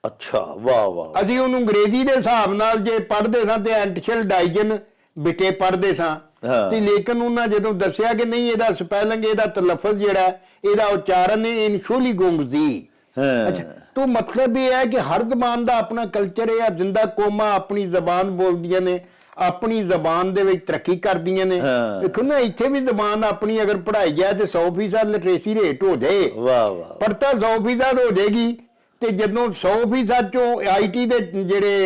ਅੱਛਾ, ਵਾਹ। ਅਸੀਂ
ਉਹਨੂੰ ਅੰਗਰੇਜ਼ੀ ਦੇ ਹਿਸਾਬ ਨਾਲ ਜੇ ਪੜ੍ਹਦੇ ਸਾਂ ਤੇ ਐਂਟੀਸ਼ਲ ਡਾਈਜਨ ਬਿਟੇ ਪੜ੍ਹਦੇ ਸਾਂ, ਤੇ ਲੇਕਿਨ ਉਹਨਾਂ ਜਦੋਂ ਦੱਸਿਆ ਕਿ ਨਹੀਂ, ਇਹਦਾ ਸਪੈਲਿੰਗ, ਇਹਦਾ ਤਲਫਜ਼ ਜਿਹੜਾ ਇਹਦਾ ਉਚਾਰਨ ਹੈ ਇਨਸ਼ੂਲੀਗੁੰਗ ਜੀ। ਅੱਛਾ, तो मतलब ये है कि हर जबान का अपना कल्चर है, जिंदा कौमां अपनी जबान बोलदियां ने, अपनी जबान दे विच तरक्की करदियां ने। देखो ना इत्थे भी जबान अपनी अगर पढ़ाई जाए तो 100% लिटरेसी रेट हो जाए, पर तो 100% हो जाएगी। ते जदों 100% चो IT दे जेड़े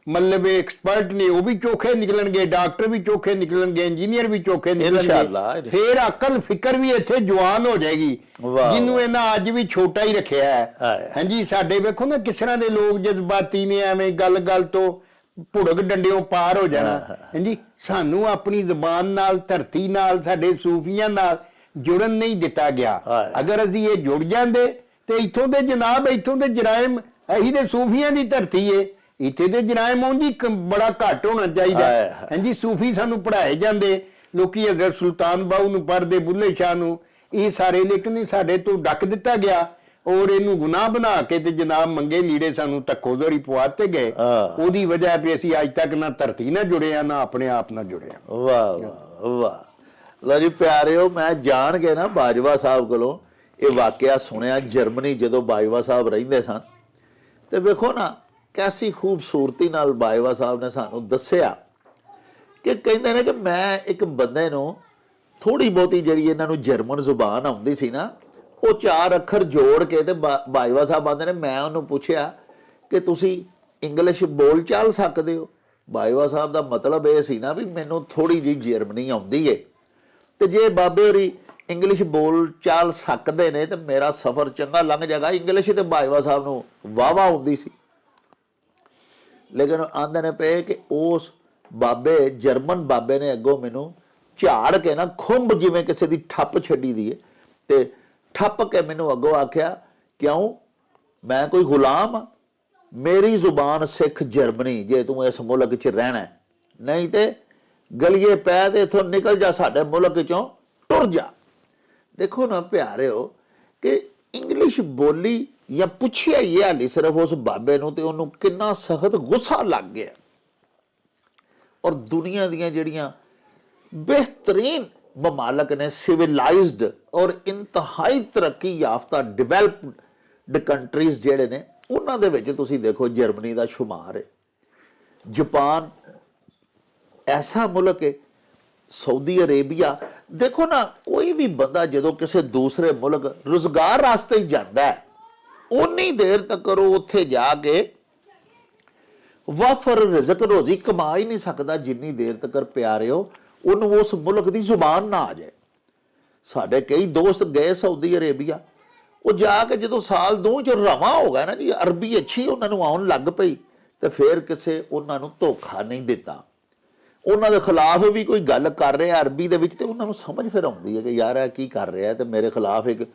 मतलब एक्सपर्ट ने वो भी चोखे निकलणगे, डॉक्टर भी चोखे निकलणगे, इंजीनियर भी चोखे निकलणगे, फिर अकल फिक्र भी इत्थे जवान हो जाएगी, जिन्हों इन्हां अज भी छोटा ही रखिया है। हाँ जी, साडे वेखो ना किस तरह दे लोग जज्बाती ने, एवें गल गल तो भुड़क डंडियों पार हो जाना। हाँ जी, सानू अपनी जबान नाल, धरती नाल, साडे सूफियां नाल जुड़न नहीं दिता गया। अगर असीं ये जुड़ जांदे ते इत्थों दे जनाब, इत्थों दे जराइम, असीं दे सूफियां दी धरती है, इत्थे दे जराइम उंजी बड़ा घट होना चाहिए। हाँ जी, सूफी सानू पढ़ाए जाते, लोग अगर सुल्तान बाहू नूं पढ़ते, बुल्ले शाह नूं, ये सारे, लेकिन साडे तो डक दिता गया और इनू गुनाह बना के ते जनाब मंगे लीड़े सानू धक्कोजोरी पवाते गए। ओदी वजह पे असीं अज तक ना धरती ना जुड़े आ, ना अपने आप ना जुड़े आ।
वाह वाह वाह। लो जी प्यारिओ, मैं जान के ना बाजवा साहब कोलों ये वाकया सुनिया, जर्मनी जदों बाजवा साहब रहिंदे सन, ते वेखो ना कैसी खूबसूरती नाल बाजवा साहब ने सानू दस्सिया कि कहते हैं कि मैं एक बंदे नूं थोड़ी बहुती जिहड़ी इन्हां नूं जर्मन जुबान आउंदी सी ना, वो 4 अखर जोड़ के ते बाजवा साहब आंदे ने, मैं उन्होंने पूछया कि तुसी इंग्लिश बोल चाल सकदे हो? बाजवा साहब दा मतलब ये सी ना भी मैनूं थोड़ी जी जर्मनी आउंदी है, ते जे बाबे होरी इंग्लिश बोल चाल सकदे ने ते मेरा सफ़र चंगा लंघ जाएगा। इंग्लिश ते बाजवा साहब नूं वाहवा आउंदी सी, लेकिन आंदे ने पे कि उस बाबे, जर्मन बाबे ने अगों मैनू झाड़ के ना खुंब जिवें किसी दी ठप छड्डी दी है, ते ठप के मैनू अगों आख्या, क्यों मैं कोई गुलाम हाँ? मेरी जुबान सिख जर्मनी, जे तू इस मुल्क च रहना है, नहीं तो गलिए पै ते इथों निकल जा, साडे मुल्क चों टुर जा। ਦੇਖੋ ਨਾ ਪਿਆਰਿਓ ਕਿ ਇੰਗਲਿਸ਼ ਬੋਲੀ ਜਾਂ ਪੁੱਛਿਆ ਹੀ ਹਾਲੀ ਸਿਰਫ ਉਸ ਬਾਬੇ ਨੂੰ ਤੇ ਉਹਨੂੰ ਕਿੰਨਾ ਸਖਤ ਗੁੱਸਾ ਲੱਗ ਗਿਆ। ਔਰ ਦੁਨੀਆ ਦੀਆਂ ਜਿਹੜੀਆਂ ਬਿਹਤਰੀਨ ਮਮਾਲਕ ਨੇ, ਸਿਵਲਾਈਜ਼ਡ ਔਰ ਇੰਤਹਾਈ ਤਰੱਕੀ ਯਾਫਤਾ ਡਿਵੈਲਪਡ ਕੰਟਰੀਜ਼ ਜਿਹੜੇ ਨੇ, ਉਹਨਾਂ ਦੇ ਵਿੱਚ ਤੁਸੀਂ ਦੇਖੋ ਜਰਮਨੀ ਦਾ ਸ਼ੁਮਾਰ ਹੈ, ਜਾਪਾਨ ਐਸਾ ਮੁਲਕ ਹੈ, ਸਾਊਦੀ ਅਰੇਬੀਆ। ਦੇਖੋ ਨਾ, ਕੋਈ ਵੀ ਬੰਦਾ ਜਦੋਂ ਕਿਸੇ ਦੂਸਰੇ ਮੁਲਕ ਰੁਜ਼ਗਾਰ ਵਾਸਤੇ ਹੀ ਜਾਂਦਾ ਹੈ, ਉਨੀ ਦੇਰ ਤੱਕ ਉਹ ਉੱਥੇ ਜਾ ਕੇ ਵਾਫਰ ਰਿਜ਼ਕ ਰੋਜ਼ੀ ਕਮਾ ਹੀ ਨਹੀਂ ਸਕਦਾ ਜਿੰਨੀ ਦੇਰ ਤੱਕ ਪਿਆਰਿਓ ਉਹਨੂੰ ਉਸ ਮੁਲਕ ਦੀ ਜ਼ੁਬਾਨ ਨਾ ਆ ਜਾਏ। ਸਾਡੇ ਕਈ ਦੋਸਤ ਗਏ ਸਾਊਦੀ ਅਰੇਬੀਆ, ਉਹ ਜਾ ਕੇ ਜਦੋਂ ਸਾਲ ਦੋ ਚ ਰਵਾਂ ਹੋ ਗਿਆ ਨਾ ਜੀ, ਅਰਬੀ ਅੱਛੀ ਉਹਨਾਂ ਨੂੰ ਆਉਣ ਲੱਗ ਪਈ, ਤੇ ਫਿਰ ਕਿਸੇ ਉਹਨਾਂ ਨੂੰ ਧੋਖਾ ਨਹੀਂ ਦਿੱਤਾ। ਉਹਨਾਂ ਦੇ ਖਿਲਾਫ ਵੀ ਕੋਈ ਗੱਲ ਕਰ ਰਿਹਾ ਅਰਬੀ ਦੇ ਵਿੱਚ, ਤੇ ਉਹਨਾਂ ਨੂੰ ਸਮਝ ਫਿਰ ਆਉਂਦੀ ਹੈ ਕਿ ਯਾਰ ਇਹ ਕੀ ਕਰ ਰਿਹਾ, ਤੇ ਮੇਰੇ ਖਿਲਾਫ ਇੱਕ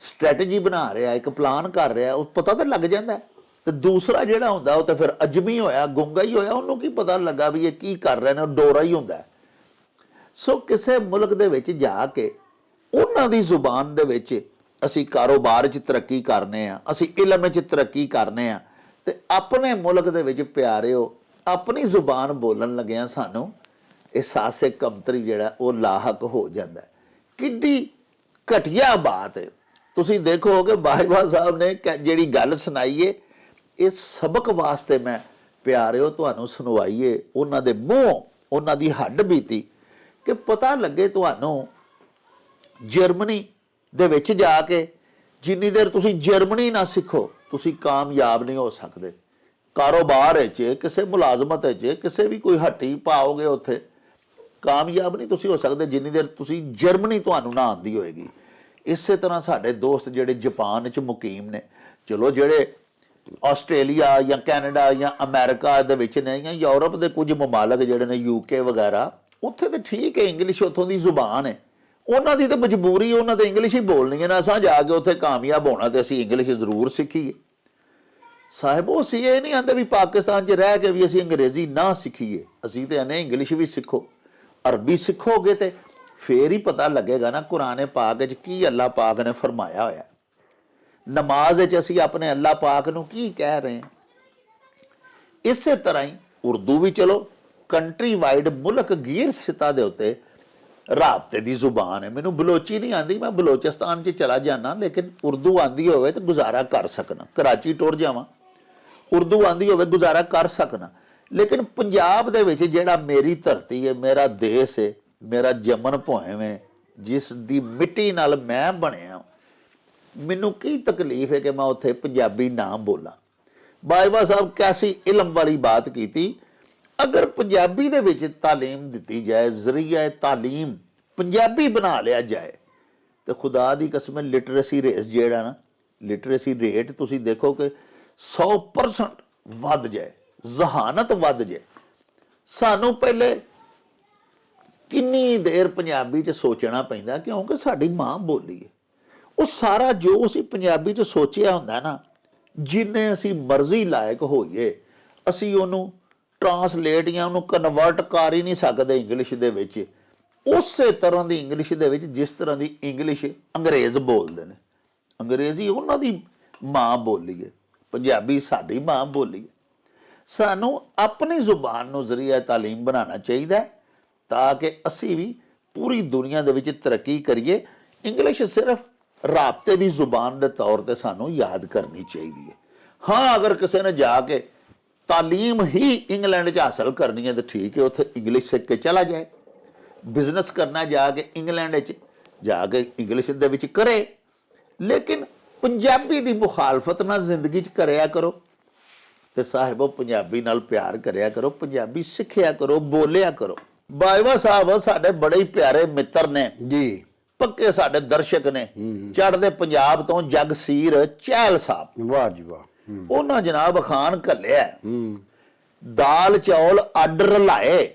ਸਟ੍ਰੈਟਜੀ ਬਣਾ ਰਿਹਾ, ਇੱਕ ਪਲਾਨ ਕਰ ਰਿਹਾ, ਉਹ ਪਤਾ ਤਾਂ ਲੱਗ ਜਾਂਦਾ। ਤੇ ਦੂਸਰਾ ਜਿਹੜਾ ਹੁੰਦਾ ਉਹ ਤਾਂ ਫਿਰ ਅਜਮੀ ਹੋਇਆ, ਗੁੰਗਾ ਹੀ ਹੋਇਆ, ਉਹਨੂੰ ਕੀ ਪਤਾ ਲੱਗਾ ਵੀ ਇਹ ਕੀ ਕਰ ਰਹੇ ਨੇ, ਉਹ ਡੋਰਾ ਹੀ ਹੁੰਦਾ। ਸੋ ਕਿਸੇ ਮੁਲਕ ਦੇ ਵਿੱਚ ਜਾ ਕੇ ਉਹਨਾਂ ਦੀ ਜ਼ੁਬਾਨ ਦੇ ਵਿੱਚ ਅਸੀਂ ਕਾਰੋਬਾਰ 'ਚ ਤਰੱਕੀ ਕਰਨੇ ਆ, ਅਸੀਂ ਇਲਮ 'ਚ ਤਰੱਕੀ ਕਰਨੇ ਆ, ਤੇ ਆਪਣੇ ਮੁਲਕ ਦੇ ਵਿੱਚ ਪਿਆਰਿਓ ਆਪਣੀ ਜ਼ੁਬਾਨ ਬੋਲਣ ਲੱਗਿਆ ਸਾਨੂੰ ਅਹਿਸਾਸੇ ਕਮਤਰੀ ਜਿਹੜਾ ਉਹ ਲਾਹਕ ਹੋ ਜਾਂਦਾ। ਕਿੱਡੀ ਘਟੀਆ ਬਾਤ ਹੈ। ਤੁਸੀਂ ਦੇਖੋ ਕਿ ਬਾਜਵਾ ਸਾਹਿਬ ਨੇ ਜਿਹੜੀ ਗੱਲ ਸੁਣਾਈਏ, ਇਹ ਸਬਕ ਵਾਸਤੇ ਮੈਂ ਪਿਆਰਿਓ ਤੁਹਾਨੂੰ ਸੁਣਵਾਈਏ, ਉਹਨਾਂ ਦੇ ਮੂੰਹ, ਉਹਨਾਂ ਦੀ ਹੱਡ ਬੀਤੀ, ਕਿ ਪਤਾ ਲੱਗੇ ਤੁਹਾਨੂੰ ਜਰਮਨੀ ਦੇ ਵਿੱਚ ਜਾ ਕੇ ਜਿੰਨੀ ਦੇਰ ਤੁਸੀਂ ਜਰਮਨੀ ਨਾ ਸਿੱਖੋ ਤੁਸੀਂ ਕਾਮਯਾਬ ਨਹੀਂ ਹੋ ਸਕਦੇ। ਕਾਰੋਬਾਰ ਵਿੱਚ, ਕਿਸੇ ਮੁਲਾਜ਼ਮਤ ਵਿੱਚ, ਕਿਸੇ ਵੀ ਕੋਈ ਹੱਟੀ ਪਾਓਗੇ ਉੱਥੇ ਕਾਮਯਾਬ ਨਹੀਂ ਤੁਸੀਂ ਹੋ ਸਕਦੇ ਜਿੰਨੀ ਦੇਰ ਤੁਸੀਂ ਜਰਮਨੀ ਤੁਹਾਨੂੰ ਨਾ ਆਉਂਦੀ ਹੋਏਗੀ। ਇਸੇ ਤਰ੍ਹਾਂ ਸਾਡੇ ਦੋਸਤ ਜਿਹੜੇ ਜਾਪਾਨ 'ਚ ਮੁਕੀਮ ਨੇ, ਚਲੋ ਜਿਹੜੇ ਆਸਟ੍ਰੇਲੀਆ ਜਾਂ ਕੈਨੇਡਾ ਜਾਂ ਅਮਰੀਕਾ ਦੇ ਵਿੱਚ ਨੇ, ਜਾਂ ਯੂਰਪ ਦੇ ਕੁਝ ਮਮਾਲਕ ਜਿਹੜੇ ਨੇ, UK ਵਗੈਰਾ, ਉੱਥੇ ਤਾਂ ਠੀਕ ਹੈ, ਇੰਗਲਿਸ਼ ਉੱਥੋਂ ਦੀ ਜ਼ੁਬਾਨ ਹੈ, ਉਹਨਾਂ ਦੀ ਤਾਂ ਮਜਬੂਰੀ, ਉਹਨਾਂ ਤੇ ਇੰਗਲਿਸ਼ ਹੀ ਬੋਲਣੀ ਹੈ ਨਾ। ਅਸਾਂ ਜਾ ਕੇ ਉੱਥੇ ਕਾਮਯਾਬ ਹੋਣਾ ਤੇ ਅਸੀਂ ਇੰਗਲਿਸ਼ ਜ਼ਰੂਰ ਸਿੱਖੀਏ। ਸਾਹਿਬੋ ਅਸੀਂ ਇਹ ਨਹੀਂ ਆਂਦੇ ਵੀ ਪਾਕਿਸਤਾਨ 'ਚ ਰਹਿ ਕੇ ਵੀ ਅਸੀਂ ਅੰਗਰੇਜ਼ੀ ਨਾ ਸਿੱਖੀਏ, ਅਸੀਂ ਤੇ ਆਨੇ ਇੰਗਲਿਸ਼ ਵੀ ਸਿੱਖੋ। ਅਰਬੀ ਸਿੱਖੋਗੇ ਤੇ ਫੇਰ ਹੀ ਪਤਾ ਲੱਗੇਗਾ ਨਾ ਕੁਰਾਨ ਪਾਕ ਵਿੱਚ ਕੀ ਅੱਲਾਹ ਪਾਕ ਨੇ ਫਰਮਾਇਆ ਹੋਇਆ। ਨਮਾਜ਼ ਵਿੱਚ ਅਸੀਂ ਆਪਣੇ ਅੱਲਾਹ ਪਾਕ ਨੂੰ ਕੀ ਕਹਿ ਰਹੇ ਹਾਂ। ਇਸੇ ਤਰ੍ਹਾਂ ਹੀ ਉਰਦੂ ਵੀ ਚਲੋ ਕੰਟਰੀ ਵਾਈਡ ਮੁਲਕ ਗੀਰ ਸਿਤਾ ਦੇ ਉੱਤੇ ਰਾਬਤੇ ਦੀ ਜ਼ੁਬਾਨ ਹੈ। ਮੈਨੂੰ ਬਲੋਚੀ ਨਹੀਂ ਆਂਦੀ, ਮੈਂ ਬਲੋਚਿਸਤਾਨ 'ਚ ਚਲਾ ਜਾਣਾ, ਲੇਕਿਨ ਉਰਦੂ ਆਂਦੀ ਹੋਵੇ ਤੇ ਗੁਜ਼ਾਰਾ ਕਰ ਸਕਣਾ। ਕਰਾਚੀ ਟੁਰ ਜਾਵਾਂ, ਉਰਦੂ ਆਂਦੀ ਹੋਵੇ ਗੁਜ਼ਾਰਾ ਕਰ ਸਕਣਾ। ਲੇਕਿਨ ਪੰਜਾਬ ਦੇ ਵਿੱਚ ਜਿਹੜਾ ਮੇਰੀ ਧਰਤੀ ਹੈ, ਮੇਰਾ ਦੇਸ਼ ਹੈ, ਮੇਰਾ ਜੰਮਣ ਭੋਇਮ ਹੈ, ਜਿਸ ਦੀ ਮਿੱਟੀ ਨਾਲ ਮੈਂ ਬਣਿਆ, ਮੈਨੂੰ ਕੀ ਤਕਲੀਫ ਹੈ ਕਿ ਮੈਂ ਉੱਥੇ ਪੰਜਾਬੀ ਨਾ ਬੋਲਾਂ। ਬਾਜਵਾ ਸਾਹਿਬ ਕੈਸੀ ਇਲਮ ਵਾਲੀ ਬਾਤ ਕੀਤੀ। ਅਗਰ ਪੰਜਾਬੀ ਦੇ ਵਿੱਚ ਤਾਲੀਮ ਦਿੱਤੀ ਜਾਏ, ਜ਼ਰੀਆ ਤਾਲੀਮ ਪੰਜਾਬੀ ਬਣਾ ਲਿਆ ਜਾਏ, ਤੇ ਖੁਦਾ ਦੀ ਕਸਮ ਲਿਟਰੇਸੀ ਰੇਟ ਜਿਹੜਾ ਨਾ, ਲਿਟਰੇਸੀ ਰੇਟ ਤੁਸੀਂ ਦੇਖੋ ਕਿ 100% ਵੱਧ ਜਾਏ, ਜ਼ਹਾਨਤ ਵੱਧ ਜਾਏ। ਸਾਨੂੰ ਪਹਿਲੇ ਕਿੰਨੀ ਦੇਰ ਪੰਜਾਬੀ 'ਚ ਸੋਚਣਾ ਪੈਂਦਾ, ਕਿਉਂਕਿ ਸਾਡੀ ਮਾਂ ਬੋਲੀ ਹੈ। ਉਹ ਸਾਰਾ ਜੋ ਅਸੀਂ ਪੰਜਾਬੀ 'ਚ ਸੋਚਿਆ ਹੁੰਦਾ ਨਾ, ਜਿੰਨੇ ਅਸੀਂ ਮਰਜ਼ੀ ਲਾਇਕ ਹੋਈਏ, ਅਸੀਂ ਉਹਨੂੰ ਟਰਾਂਸਲੇਟ ਜਾਂ ਉਹਨੂੰ ਕਨਵਰਟ ਕਰ ਹੀ ਨਹੀਂ ਸਕਦੇ ਇੰਗਲਿਸ਼ ਦੇ ਵਿੱਚ, ਉਸੇ ਤਰ੍ਹਾਂ ਦੀ ਇੰਗਲਿਸ਼ ਦੇ ਵਿੱਚ ਜਿਸ ਤਰ੍ਹਾਂ ਦੀ ਇੰਗਲਿਸ਼ ਅੰਗਰੇਜ਼ ਬੋਲਦੇ ਨੇ। ਅੰਗਰੇਜ਼ੀ ਉਹਨਾਂ ਦੀ ਮਾਂ ਬੋਲੀ ਹੈ, ਪੰਜਾਬੀ ਸਾਡੀ ਮਾਂ ਬੋਲੀ ਹੈ। ਸਾਨੂੰ ਆਪਣੀ ਜ਼ੁਬਾਨ ਨੂੰ ਜ਼ਰੀਆ ਤਾਲੀਮ ਬਣਾਉਣਾ ਚਾਹੀਦਾ ਤਾਂ ਕਿ ਅਸੀਂ ਵੀ ਪੂਰੀ ਦੁਨੀਆ ਦੇ ਵਿੱਚ ਤਰੱਕੀ ਕਰੀਏ। ਇੰਗਲਿਸ਼ ਸਿਰਫ ਰਾਬਤੇ ਦੀ ਜ਼ੁਬਾਨ ਦੇ ਤੌਰ ਤੇ ਸਾਨੂੰ ਯਾਦ ਕਰਨੀ ਚਾਹੀਦੀ ਹੈ। ਹਾਂ, ਅਗਰ ਕਿਸੇ ਨੇ ਜਾ ਕੇ ਤਾਲੀਮ ਹੀ ਇੰਗਲੈਂਡ 'ਚ ਹਾਸਲ ਕਰਨੀ ਹੈ ਤਾਂ ਠੀਕ ਹੈ, ਉੱਥੇ ਇੰਗਲਿਸ਼ ਸਿੱਖ ਕੇ ਚਲਾ ਜਾਏ। ਬਿਜ਼ਨਸ ਕਰਨਾ ਜਾ ਕੇ ਇੰਗਲੈਂਡ 'ਚ ਜਾ ਕੇ ਇੰਗਲਿਸ਼ ਦੇ ਵਿੱਚ ਕਰੇ, ਲੇਕਿਨ ਪੰਜਾਬੀ ਦੀ ਮੁਖਾਲਫਤ ਨਾਲ ਜ਼ਿੰਦਗੀ 'ਚ ਕਰਿਆ ਕਰੋ। ਤੇ ਸਾਹਿਬੋ ਪੰਜਾਬੀ ਨਾਲ ਪਿਆਰ ਕਰਿਆ ਕਰੋ, ਪੰਜਾਬੀ ਸਿੱਖਿਆ ਕਰੋ, ਬੋਲਿਆ ਕਰੋ। ਬਾਜਵਾ ਸਾਹਿਬ ਸਾਡੇ ਬੜੇ ਹੀ ਪਿਆਰੇ ਮਿੱਤਰ ਨੇ
ਜੀ,
ਪੱਕੇ ਸਾਡੇ ਦਰਸ਼ਕ ਨੇ, ਚੜ੍ਹਦੇ ਪੰਜਾਬ ਤੋਂ ਜਗਸੀਰ ਚਹਿਲ ਸਾਹਿਬ।
ਵਾਹ ਜੀ ਵਾਹ।
ਉਹਨਾਂ ਜਨਾਬ ਖਾਨ ਘੱਲਿਆ, ਦਾਲ ਚੌਲ ਅੱਡ ਰਲਾਏ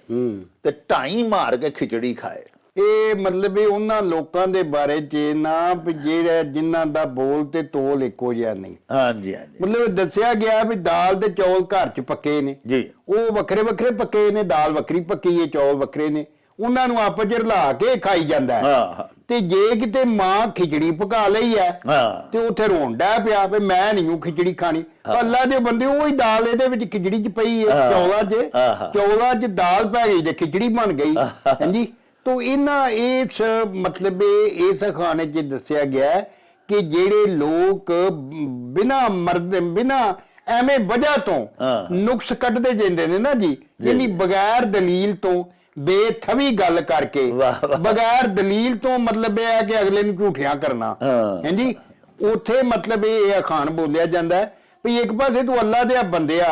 ਤੇ ਢਾਈ ਮਾਰ ਕੇ ਖਿਚੜੀ ਖਾਏ।
ਇਹ ਮਤਲਬ ਇਹ ਉਹਨਾਂ ਲੋਕਾਂ ਦੇ ਬਾਰੇ ਚ ਨਾ ਵੀ ਜਿਹੜੇ ਜਿਨ੍ਹਾਂ ਦਾ ਬੋਲ ਤੇ ਤੋਲ ਇੱਕੋ ਜਿਹਾ ਨਹੀਂ।
ਹਾਂਜੀ ਹਾਂਜੀ,
ਮਤਲਬ ਦੱਸਿਆ ਗਿਆ ਵੀ ਦਾਲ ਤੇ ਚੌਲ ਘਰ ਚ ਪੱਕੇ ਨੇ
ਜੀ,
ਉਹ ਵੱਖਰੇ ਵੱਖਰੇ ਪੱਕੇ ਨੇ, ਦਾਲ ਵੱਖਰੀ ਪੱਕੀ ਹੈ, ਚੌਲ ਵੱਖਰੇ ਨੇ, ਉਹਨਾਂ ਨੂੰ ਆਪਸ ਚ ਰਲਾ ਕੇ ਖਾਈ ਜਾਂਦਾ ਹੈ। ਤੇ ਜੇ ਕਿਤੇ ਮਾਂ ਖਿਚੜੀ ਪਕਾ ਲਈ ਹੈ ਤੇ ਉੱਥੇ ਰੋਣ ਡੈ ਪਿਆ ਵੀ ਮੈਂ ਨਹੀਂ ਉਹ ਖਿਚੜੀ ਖਾਣੀ। ਅੱਲਾ ਦੇ ਬੰਦੇ ਉਹੀ ਦਾਲ ਇਹਦੇ ਵਿੱਚ ਖਿਚੜੀ 'ਚ ਪਈ ਹੈ, ਚੌਲਾਂ 'ਚ ਦਾਲ ਪੈ ਗਈ ਤੇ ਖਿਚੜੀ ਬਣ ਗਈ। ਹਾਂਜੀ, ਤੋ ਇਹਨਾਂ ਇਸ ਮਤਲਬ ਇਸ ਖਾਣੇ 'ਚ ਦੱਸਿਆ ਗਿਆ ਕਿ ਜਿਹੜੇ ਲੋਕ ਬਿਨਾਂ ਐਵੇਂ ਵਜ੍ਹਾ ਤੋਂ ਨੁਕਸ ਕੱਢਦੇ ਜਾਂਦੇ ਨੇ ਨਾ ਜੀ, ਜਿਹਨੀ ਬਗੈਰ ਦਲੀਲ ਤੋਂ ਬੇਥਵੀ ਗੱਲ ਕਰਕੇ, ਬਗੈਰ ਦਲੀਲ ਤੋਂ ਮਤਲਬ ਇਹ ਹੈ ਕਿ ਅਗਲੇ ਨੂੰ ਝੂਠਿਆਂ ਕਰਨਾ। ਹਾਂਜੀ, ਉੱਥੇ ਮਤਲਬ ਇਹ ਅਖਾਣ ਬੋਲਿਆ ਜਾਂਦਾ ਵੀ ਇੱਕ ਪਾਸੇ ਤੂੰ ਅੱਲਾ ਦੇ ਬੰਦਿਆ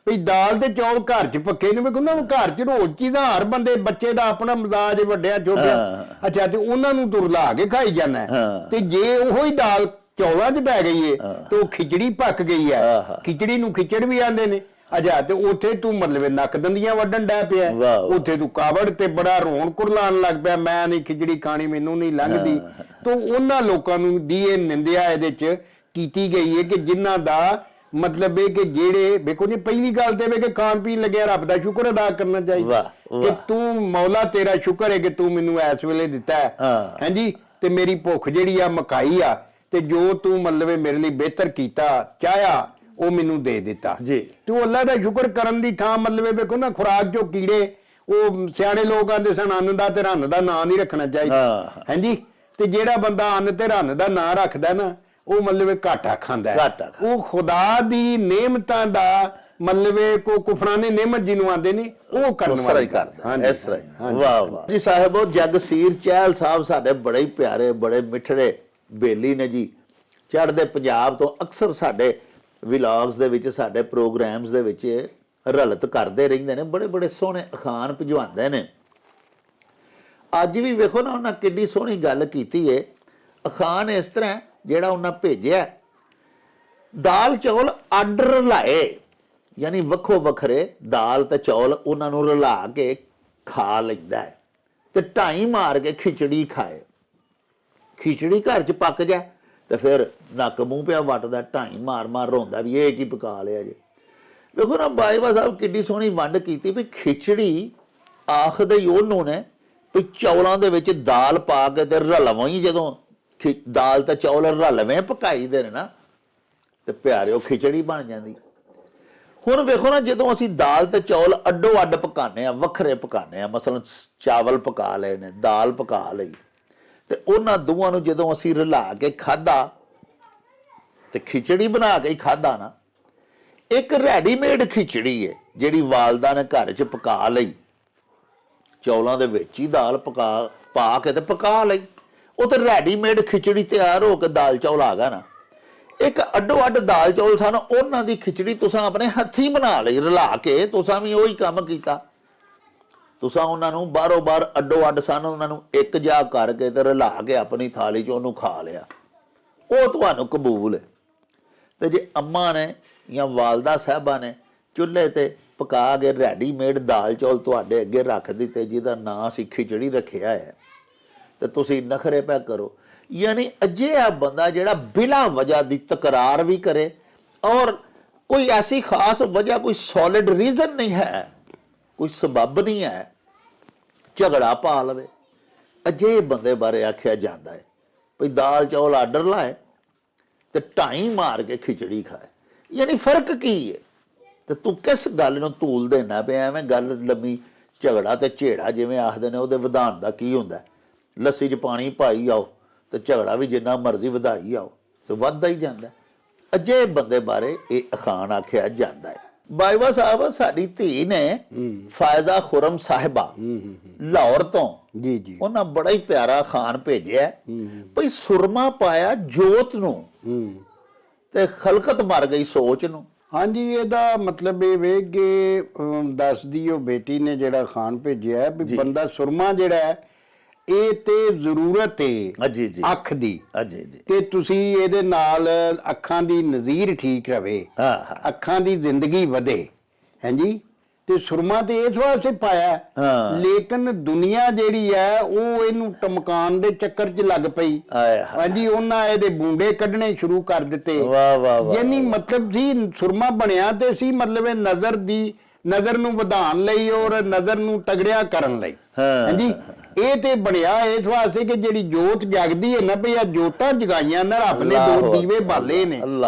ਵੀ ਦਾਲ ਤੇ ਚੌਲ ਘਰ 'ਚ ਪੱਕੇ ਨੇ, ਵੇਖੋ ਨਾ ਘਰ 'ਚ ਰੋਜ਼ ਚੀਜ਼ਾਂ, ਹਰ ਬੰਦੇ ਬੱਚੇ ਦਾ ਆਪਣਾ ਮਜ਼ਾਜ ਵੱਡਿਆ ਛੋਟਿਆ, ਅੱਛਾ ਤੇ ਉਹਨਾਂ ਨੂੰ ਤੂੰ ਰਲਾ ਕੇ ਖਾਈ ਜਾਂਦਾ। ਤੇ ਜੇ ਉਹੋ ਹੀ ਦਾਲ ਚੌਲਾਂ 'ਚ ਪੈ ਗਈ ਏ ਤੇ ਉਹ ਖਿਚੜੀ ਪੱਕ ਗਈ ਹੈ, ਖਿਚੜੀ ਨੂੰ ਖਿਚੜ ਵੀ ਆਂਦੇ ਨੇ। ਅੱਛਾ, ਤੇ ਉੱਥੇ ਤੂੰ ਮਤਲਬ ਨੱਕ ਦੰਦੀਆਂ ਵੱਢਣ ਡੈ ਪਿਆ, ਉੱਥੇ ਤੂੰ ਕਾਵੜ ਤੇ ਬੜਾ ਰੋਣ ਕੁਰਲਾਣ ਲੱਗ ਪਿਆ, ਮੈਂ ਨਹੀਂ ਖਿਚੜੀ ਖਾਣੀ, ਮੈਨੂੰ ਨਹੀਂ ਲੰਘਦੀ। ਤੋ ਉਹਨਾਂ ਲੋਕਾਂ ਨੂੰ ਦੀ ਇਹ ਨਿੰਦਿਆ ਇਹਦੇ 'ਚ ਕੀਤੀ ਗਈ ਹੈ ਕਿ ਜਿਨ੍ਹਾਂ ਦਾ ਮਤਲਬ ਇਹ ਕਿ ਜਿਹੜੇ ਵੇਖੋ ਜੀ, ਪਹਿਲੀ ਗੱਲ ਤੇ ਵੇ ਕਿ ਖਾਣ ਪੀਣ ਲੱਗਿਆ ਰੱਬ ਦਾ ਸ਼ੁਕਰ ਅਦਾ ਕਰਨਾ ਚਾਹੀਦਾ ਕਿ ਤੂੰ ਮੌਲਾ ਤੇਰਾ ਸ਼ੁਕਰ ਹੈ ਕਿ ਤੂੰ ਮੈਨੂੰ ਇਸ ਵੇਲੇ ਦਿੱਤਾ ਹੈ। ਹਾਂਜੀ, ਤੇ ਮੇਰੀ ਭੁੱਖ ਜਿਹੜੀ ਆ ਮਕਾਈ ਆ, ਤੇ ਜੋ ਤੂੰ ਮਤਲਬ ਮੇਰੇ ਲਈ ਬਿਹਤਰ ਕੀਤਾ ਚਾਹਿਆ ਉਹ ਮੈਨੂੰ ਦੇ ਦਿੱਤਾ ਜੀ। ਤੂੰ ਅੱਲਾ ਦਾ ਸ਼ੁਕਰ ਕਰਨ ਦੀ ਥਾਂ ਮਤਲਬ ਵੇਖੋ ਨਾ, ਖੁਰਾਕ ਚੋਂ ਕੀੜੇ, ਉਹ ਸਿਆਣੇ ਲੋਕ ਆਂਦੇ ਸਨ ਅੰਨ ਦਾ ਤੇ ਰੰਨ ਦਾ ਨਾਂ ਨਹੀਂ ਰੱਖਣਾ ਚਾਹੀਦਾ। ਹਾਂਜੀ, ਤੇ ਜਿਹੜਾ ਬੰਦਾ ਅੰਨ ਤੇ ਰੰਨ ਦਾ ਨਾਂ ਰੱਖਦਾ ਨਾ, ਉਹ ਮਤਲਬ ਘਾਟਾ ਖਾਂਦਾ, ਉਹ ਖੁਦਾ ਦੀ ਨਿਯਮਤਾਂ ਦਾ ਮਤਲਬ ਕੋ ਕੁਫਰਾਨੇ ਨਿਯਮਤ ਜਿਹਨੂੰ ਆਂਦੇ ਨੇ ਉਹ ਕਰਨ ਵਾਲਾ ਕਰਦਾ।
ਇਸ ਤਰ੍ਹਾਂ ਵਾਹ ਵਾਹ ਜੀ ਸਾਹਿਬ। ਉਹ ਜਗਸੀਰ ਚਹਿਲ ਸਾਹਿਬ ਸਾਡੇ ਬੜੇ ਹੀ ਪਿਆਰੇ, ਬੜੇ ਮਿੱਠੜੇ ਬੇਲੀ ਨੇ ਜੀ, ਚੜ੍ਹਦੇ ਪੰਜਾਬ ਤੋਂ ਅਕਸਰ ਸਾਡੇ ਵਲੌਗਸ ਦੇ ਵਿੱਚ, ਸਾਡੇ ਪ੍ਰੋਗਰਾਮਸ ਦੇ ਵਿੱਚ ਰਲਤ ਕਰਦੇ ਰਹਿੰਦੇ ਨੇ, ਬੜੇ ਬੜੇ ਸੋਹਣੇ ਅਖਾਣ ਭਿਜਵਾਉਂਦੇ ਨੇ। ਅੱਜ ਵੀ ਵੇਖੋ ਨਾ ਉਹਨਾਂ ਕਿੰਨੀ ਸੋਹਣੀ ਗੱਲ ਕੀਤੀ ਹੈ। ਅਖਾਣ ਇਸ ਤਰ੍ਹਾਂ ਜਿਹੜਾ ਉਹਨਾਂ ਭੇਜਿਆ, ਦਾਲ ਚੌਲ ਅੱਡ ਰਲਾਏ, ਯਾਨੀ ਵੱਖੋ ਵੱਖਰੇ ਦਾਲ ਤੇ ਚੌਲ ਉਹਨਾਂ ਨੂੰ ਰਲਾ ਕੇ ਖਾ ਲੈਂਦਾ ਹੈ, ਤੇ ਢਾਈ ਮਾਰ ਕੇ ਖਿਚੜੀ ਖਾਏ। ਖਿਚੜੀ ਘਰ 'ਚ ਪੱਕ ਜਾ ਤੇ ਫਿਰ ਨੱਕ ਮੂੰਹ ਪਿਆ ਵੱਟਦਾ, ਢਾਈ ਮਾਰ ਮਾਰ ਰੋਂਦਾ ਵੀ ਇਹ ਕੀ ਪਕਾ ਲਿਆ ਜੇ। ਵੇਖੋ ਨਾ ਬਾਈਵਾ ਸਾਹਿਬ ਕਿੱਡੀ ਸੋਹਣੀ ਵੰਡ ਕੀਤੀ ਵੀ ਖਿਚੜੀ ਆਖਦੇ ਹੀ ਉਹਨੂੰ ਨੇ ਵੀ ਚੌਲਾਂ ਦੇ ਵਿੱਚ ਦਾਲ ਪਾ ਕੇ ਤੇ ਰਲਵਾਂ ਹੀ, ਜਦੋਂ ਦਾਲ ਤੇ ਚੌਲ ਰਲਵੇਂ ਪਕਾਈ ਦੇ ਨੇ ਨਾ ਤੇ ਪਿਆਰਿਓ ਖਿਚੜੀ ਬਣ ਜਾਂਦੀ। ਹੁਣ ਵੇਖੋ ਨਾ, ਜਦੋਂ ਅਸੀਂ ਦਾਲ ਤੇ ਚੌਲ ਅੱਡੋ ਅੱਡ ਪਕਾਉਂਦੇ ਆ, ਵੱਖਰੇ ਪਕਾਉਂਦੇ ਆ, ਮਸਲਨ ਚਾਵਲ ਪਕਾ ਲਏ ਨੇ, ਦਾਲ ਪਕਾ ਲਈ, ਤੇ ਉਹਨਾਂ ਦੋਵਾਂ ਨੂੰ ਜਦੋਂ ਅਸੀਂ ਰਲਾ ਕੇ ਖਾਧਾ ਤੇ ਖਿਚੜੀ ਬਣਾ ਕੇ ਹੀ ਖਾਧਾ ਨਾ, ਇੱਕ ਰੈਡੀਮੇਡ ਖਿਚੜੀ ਹੈ ਜਿਹੜੀ ਵਾਲਦਾ ਨੇ ਘਰ 'ਚ ਪਕਾ ਲਈ, ਚੌਲਾਂ ਦੇ ਵਿੱਚ ਹੀ ਦਾਲ ਪਾ ਕੇ ਤੇ ਪਕਾ ਲਈ, ਉਹ ਤੇ ਰੈਡੀਮੇਡ ਖਿਚੜੀ ਤਿਆਰ ਹੋ ਕੇ ਦਾਲ ਚੌਲ ਆ ਗਿਆ ਨਾ। ਇੱਕ ਅੱਡੋ ਅੱਡ ਦਾਲ ਚੌਲ ਸਨ, ਉਹਨਾਂ ਦੀ ਖਿਚੜੀ ਤੁਸੀਂ ਆਪਣੇ ਹੱਥੀਂ ਬਣਾ ਲਈ ਰਲਾ ਕੇ, ਤੁਸੀਂ ਵੀ ਉਹੀ ਕੰਮ ਕੀਤਾ। ਤੁਸੀਂ ਉਹਨਾਂ ਨੂੰ ਬਾਹਰੋਂ ਬਾਹਰ ਅੱਡੋ ਅੱਡ ਸਨ, ਉਹਨਾਂ ਨੂੰ ਇੱਕ ਜਾ ਕਰਕੇ ਤੇ ਰਲਾ ਕੇ ਆਪਣੀ ਥਾਲੀ 'ਚ ਉਹਨੂੰ ਖਾ ਲਿਆ, ਉਹ ਤੁਹਾਨੂੰ ਕਬੂਲ ਹੈ। ਤੇ ਜੇ ਅੰਮਾ ਨੇ ਜਾਂ ਵਾਲਦਾ ਸਾਹਿਬਾਂ ਨੇ ਚੁੱਲ੍ਹੇ ਤੇ ਪਕਾ ਕੇ ਰੈਡੀਮੇਡ ਦਾਲ ਚੌਲ ਤੁਹਾਡੇ ਅੱਗੇ ਰੱਖ ਦਿੱਤੇ, ਜਿਹਦਾ ਨਾਂ ਅਸੀਂ ਖਿਚੜੀ ਰੱਖਿਆ ਹੈ, ਤੇ ਤੁਸੀਂ ਨਖਰੇ ਪੈ ਕਰੋ। ਯਾਨੀ ਅਜਿਹਾ ਬੰਦਾ ਜਿਹੜਾ ਬਿਨਾਂ ਵਜ੍ਹਾ ਦੀ ਤਕਰਾਰ ਵੀ ਕਰੇ, ਔਰ ਕੋਈ ਐਸੀ ਖਾਸ ਵਜ੍ਹਾ, ਕੋਈ ਸੋਲਿਡ ਰੀਜ਼ਨ ਨਹੀਂ ਹੈ, ਕੋਈ ਸਬਬ ਨਹੀਂ ਹੈ, ਝਗੜਾ ਪਾ ਲਵੇ, ਅਜਿਹੇ ਬੰਦੇ ਬਾਰੇ ਆਖਿਆ ਜਾਂਦਾ ਹੈ ਵੀ ਦਾਲ ਚੌਲ ਆਰਡਰ ਲਾਏ ਤੇ ਢਾਈ ਮਾਰ ਕੇ ਖਿਚੜੀ ਖਾਏ। ਯਾਨੀ ਫਰਕ ਕੀ ਹੈ? ਤੇ ਤੂੰ ਕਿਸ ਗੱਲ ਨੂੰ ਧੂਲ ਦੇਣਾ ਪਿਆ? ਐਵੇਂ ਗੱਲ ਲੰਮੀ ਝਗੜਾ ਤੇ ਝੇੜਾ ਜਿਵੇਂ ਆਖਦੇ ਨੇ, ਉਹਦੇ ਵਿਧਾਨ ਦਾ ਕੀ ਹੁੰਦਾ? ਲੱਸੀ 'ਚ ਪਾਣੀ ਪਾਈ ਆਓ ਤੇ ਝਗੜਾ ਵੀ ਜਿੰਨਾ ਮਰਜ਼ੀ ਵਧਾਈ ਆਓ ਤੇ ਵੱਧਦਾ ਹੀ ਜਾਂਦਾ। ਅਜਿਹੇ ਬੰਦੇ ਬਾਰੇ ਇਹ ਅਖਾਣ ਆਖਿਆ ਜਾਂਦਾ ਹੈ। ਬਾਈਵਾ ਸਾਹਿਬ, ਸਾਡੀ ਧੀ ਨੇ ਫਾਇਜ਼ਾ ਖੁਰਮ ਸਾਹਿਬਾ ਲਾਹੌਰ ਤੋਂ
ਜੀ ਜੀ, ਉਹਨਾਂ
ਬੜਾ ਹੀ ਪਿਆਰਾ ਅਖਾਣ ਭੇਜਿਆ ਭਈ ਸੁਰਮਾ ਪਾਇਆ ਜੋਤ ਨੂੰ ਤੇ ਖਲਕਤ ਮਰ ਗਈ ਸੋਚ ਨੂੰ।
ਹਾਂਜੀ, ਇਹਦਾ ਮਤਲਬ ਇਹ ਵੇ ਕਿ ਦੱਸਦੀ ਉਹ ਬੇਟੀ ਨੇ ਜਿਹੜਾ ਅਖਾਣ ਭੇਜਿਆ ਵੀ ਬੰਦਾ ਸੁਰਮਾ ਜਿਹੜਾ ਹੈ ਇਹ ਤੇ ਜ਼ਰੂਰਤ ਹੈ ਅੱਖ ਦੀ, ਤੇ ਤੁਸੀਂ ਇਹਦੇ ਨਾਲ ਅੱਖਾਂ ਦੀ ਨਜ਼ੀਰ ਠੀਕ ਰਵੇ, ਅੱਖਾਂ ਦੀ ਜ਼ਿੰਦਗੀ ਵਧੇ। ਹਾਂਜੀ, ਤੇ ਸੁਰਮਾ ਤੇ ਇਸ ਵਾਸਤੇ ਪਾਇਆ, ਲੇਕਿਨ ਦੁਨੀਆ ਜਿਹੜੀ ਹੈ ਉਹ ਇਹਨੂੰ ਟਮਕਾਉਣ ਦੇ ਚੱਕਰ 'ਚ ਲੱਗ ਪਈ। ਹਾਂਜੀ, ਉਹਨਾਂ ਇਹਦੇ ਬੂੰਡੇ ਕੱਢਣੇ ਸ਼ੁਰੂ ਕਰ ਦਿੱਤੇ। ਯਾਨੀ ਮਤਲਬ ਸੀ ਸੁਰਮਾ ਬਣਿਆ ਤੇ ਸੀ ਮਤਲਬ ਇਹ ਨਜ਼ਰ ਦੀ ਨਜ਼ਰ ਨੂੰ ਵਧਾਉਣ ਲਈ ਔਰ ਨਜ਼ਰ ਨੂੰ ਤਗੜਿਆ ਕਰਨ ਲਈ। ਹਾਂਜੀ, ਇਹ ਤੇ ਬਣਿਆ ਇਸ ਵਾਸਤੇ ਕਿ ਜਿਹੜੀ ਜੋਤ ਜਗਦੀ ਹੈ ਨਾ, ਭਈ ਆ ਜੋਤਾਂ ਜਗਾਈਆਂ ਨਾ ਰੱਬ ਨੇ, ਦੋ ਦੀਵੇ ਬਾਲੇ ਨੇ।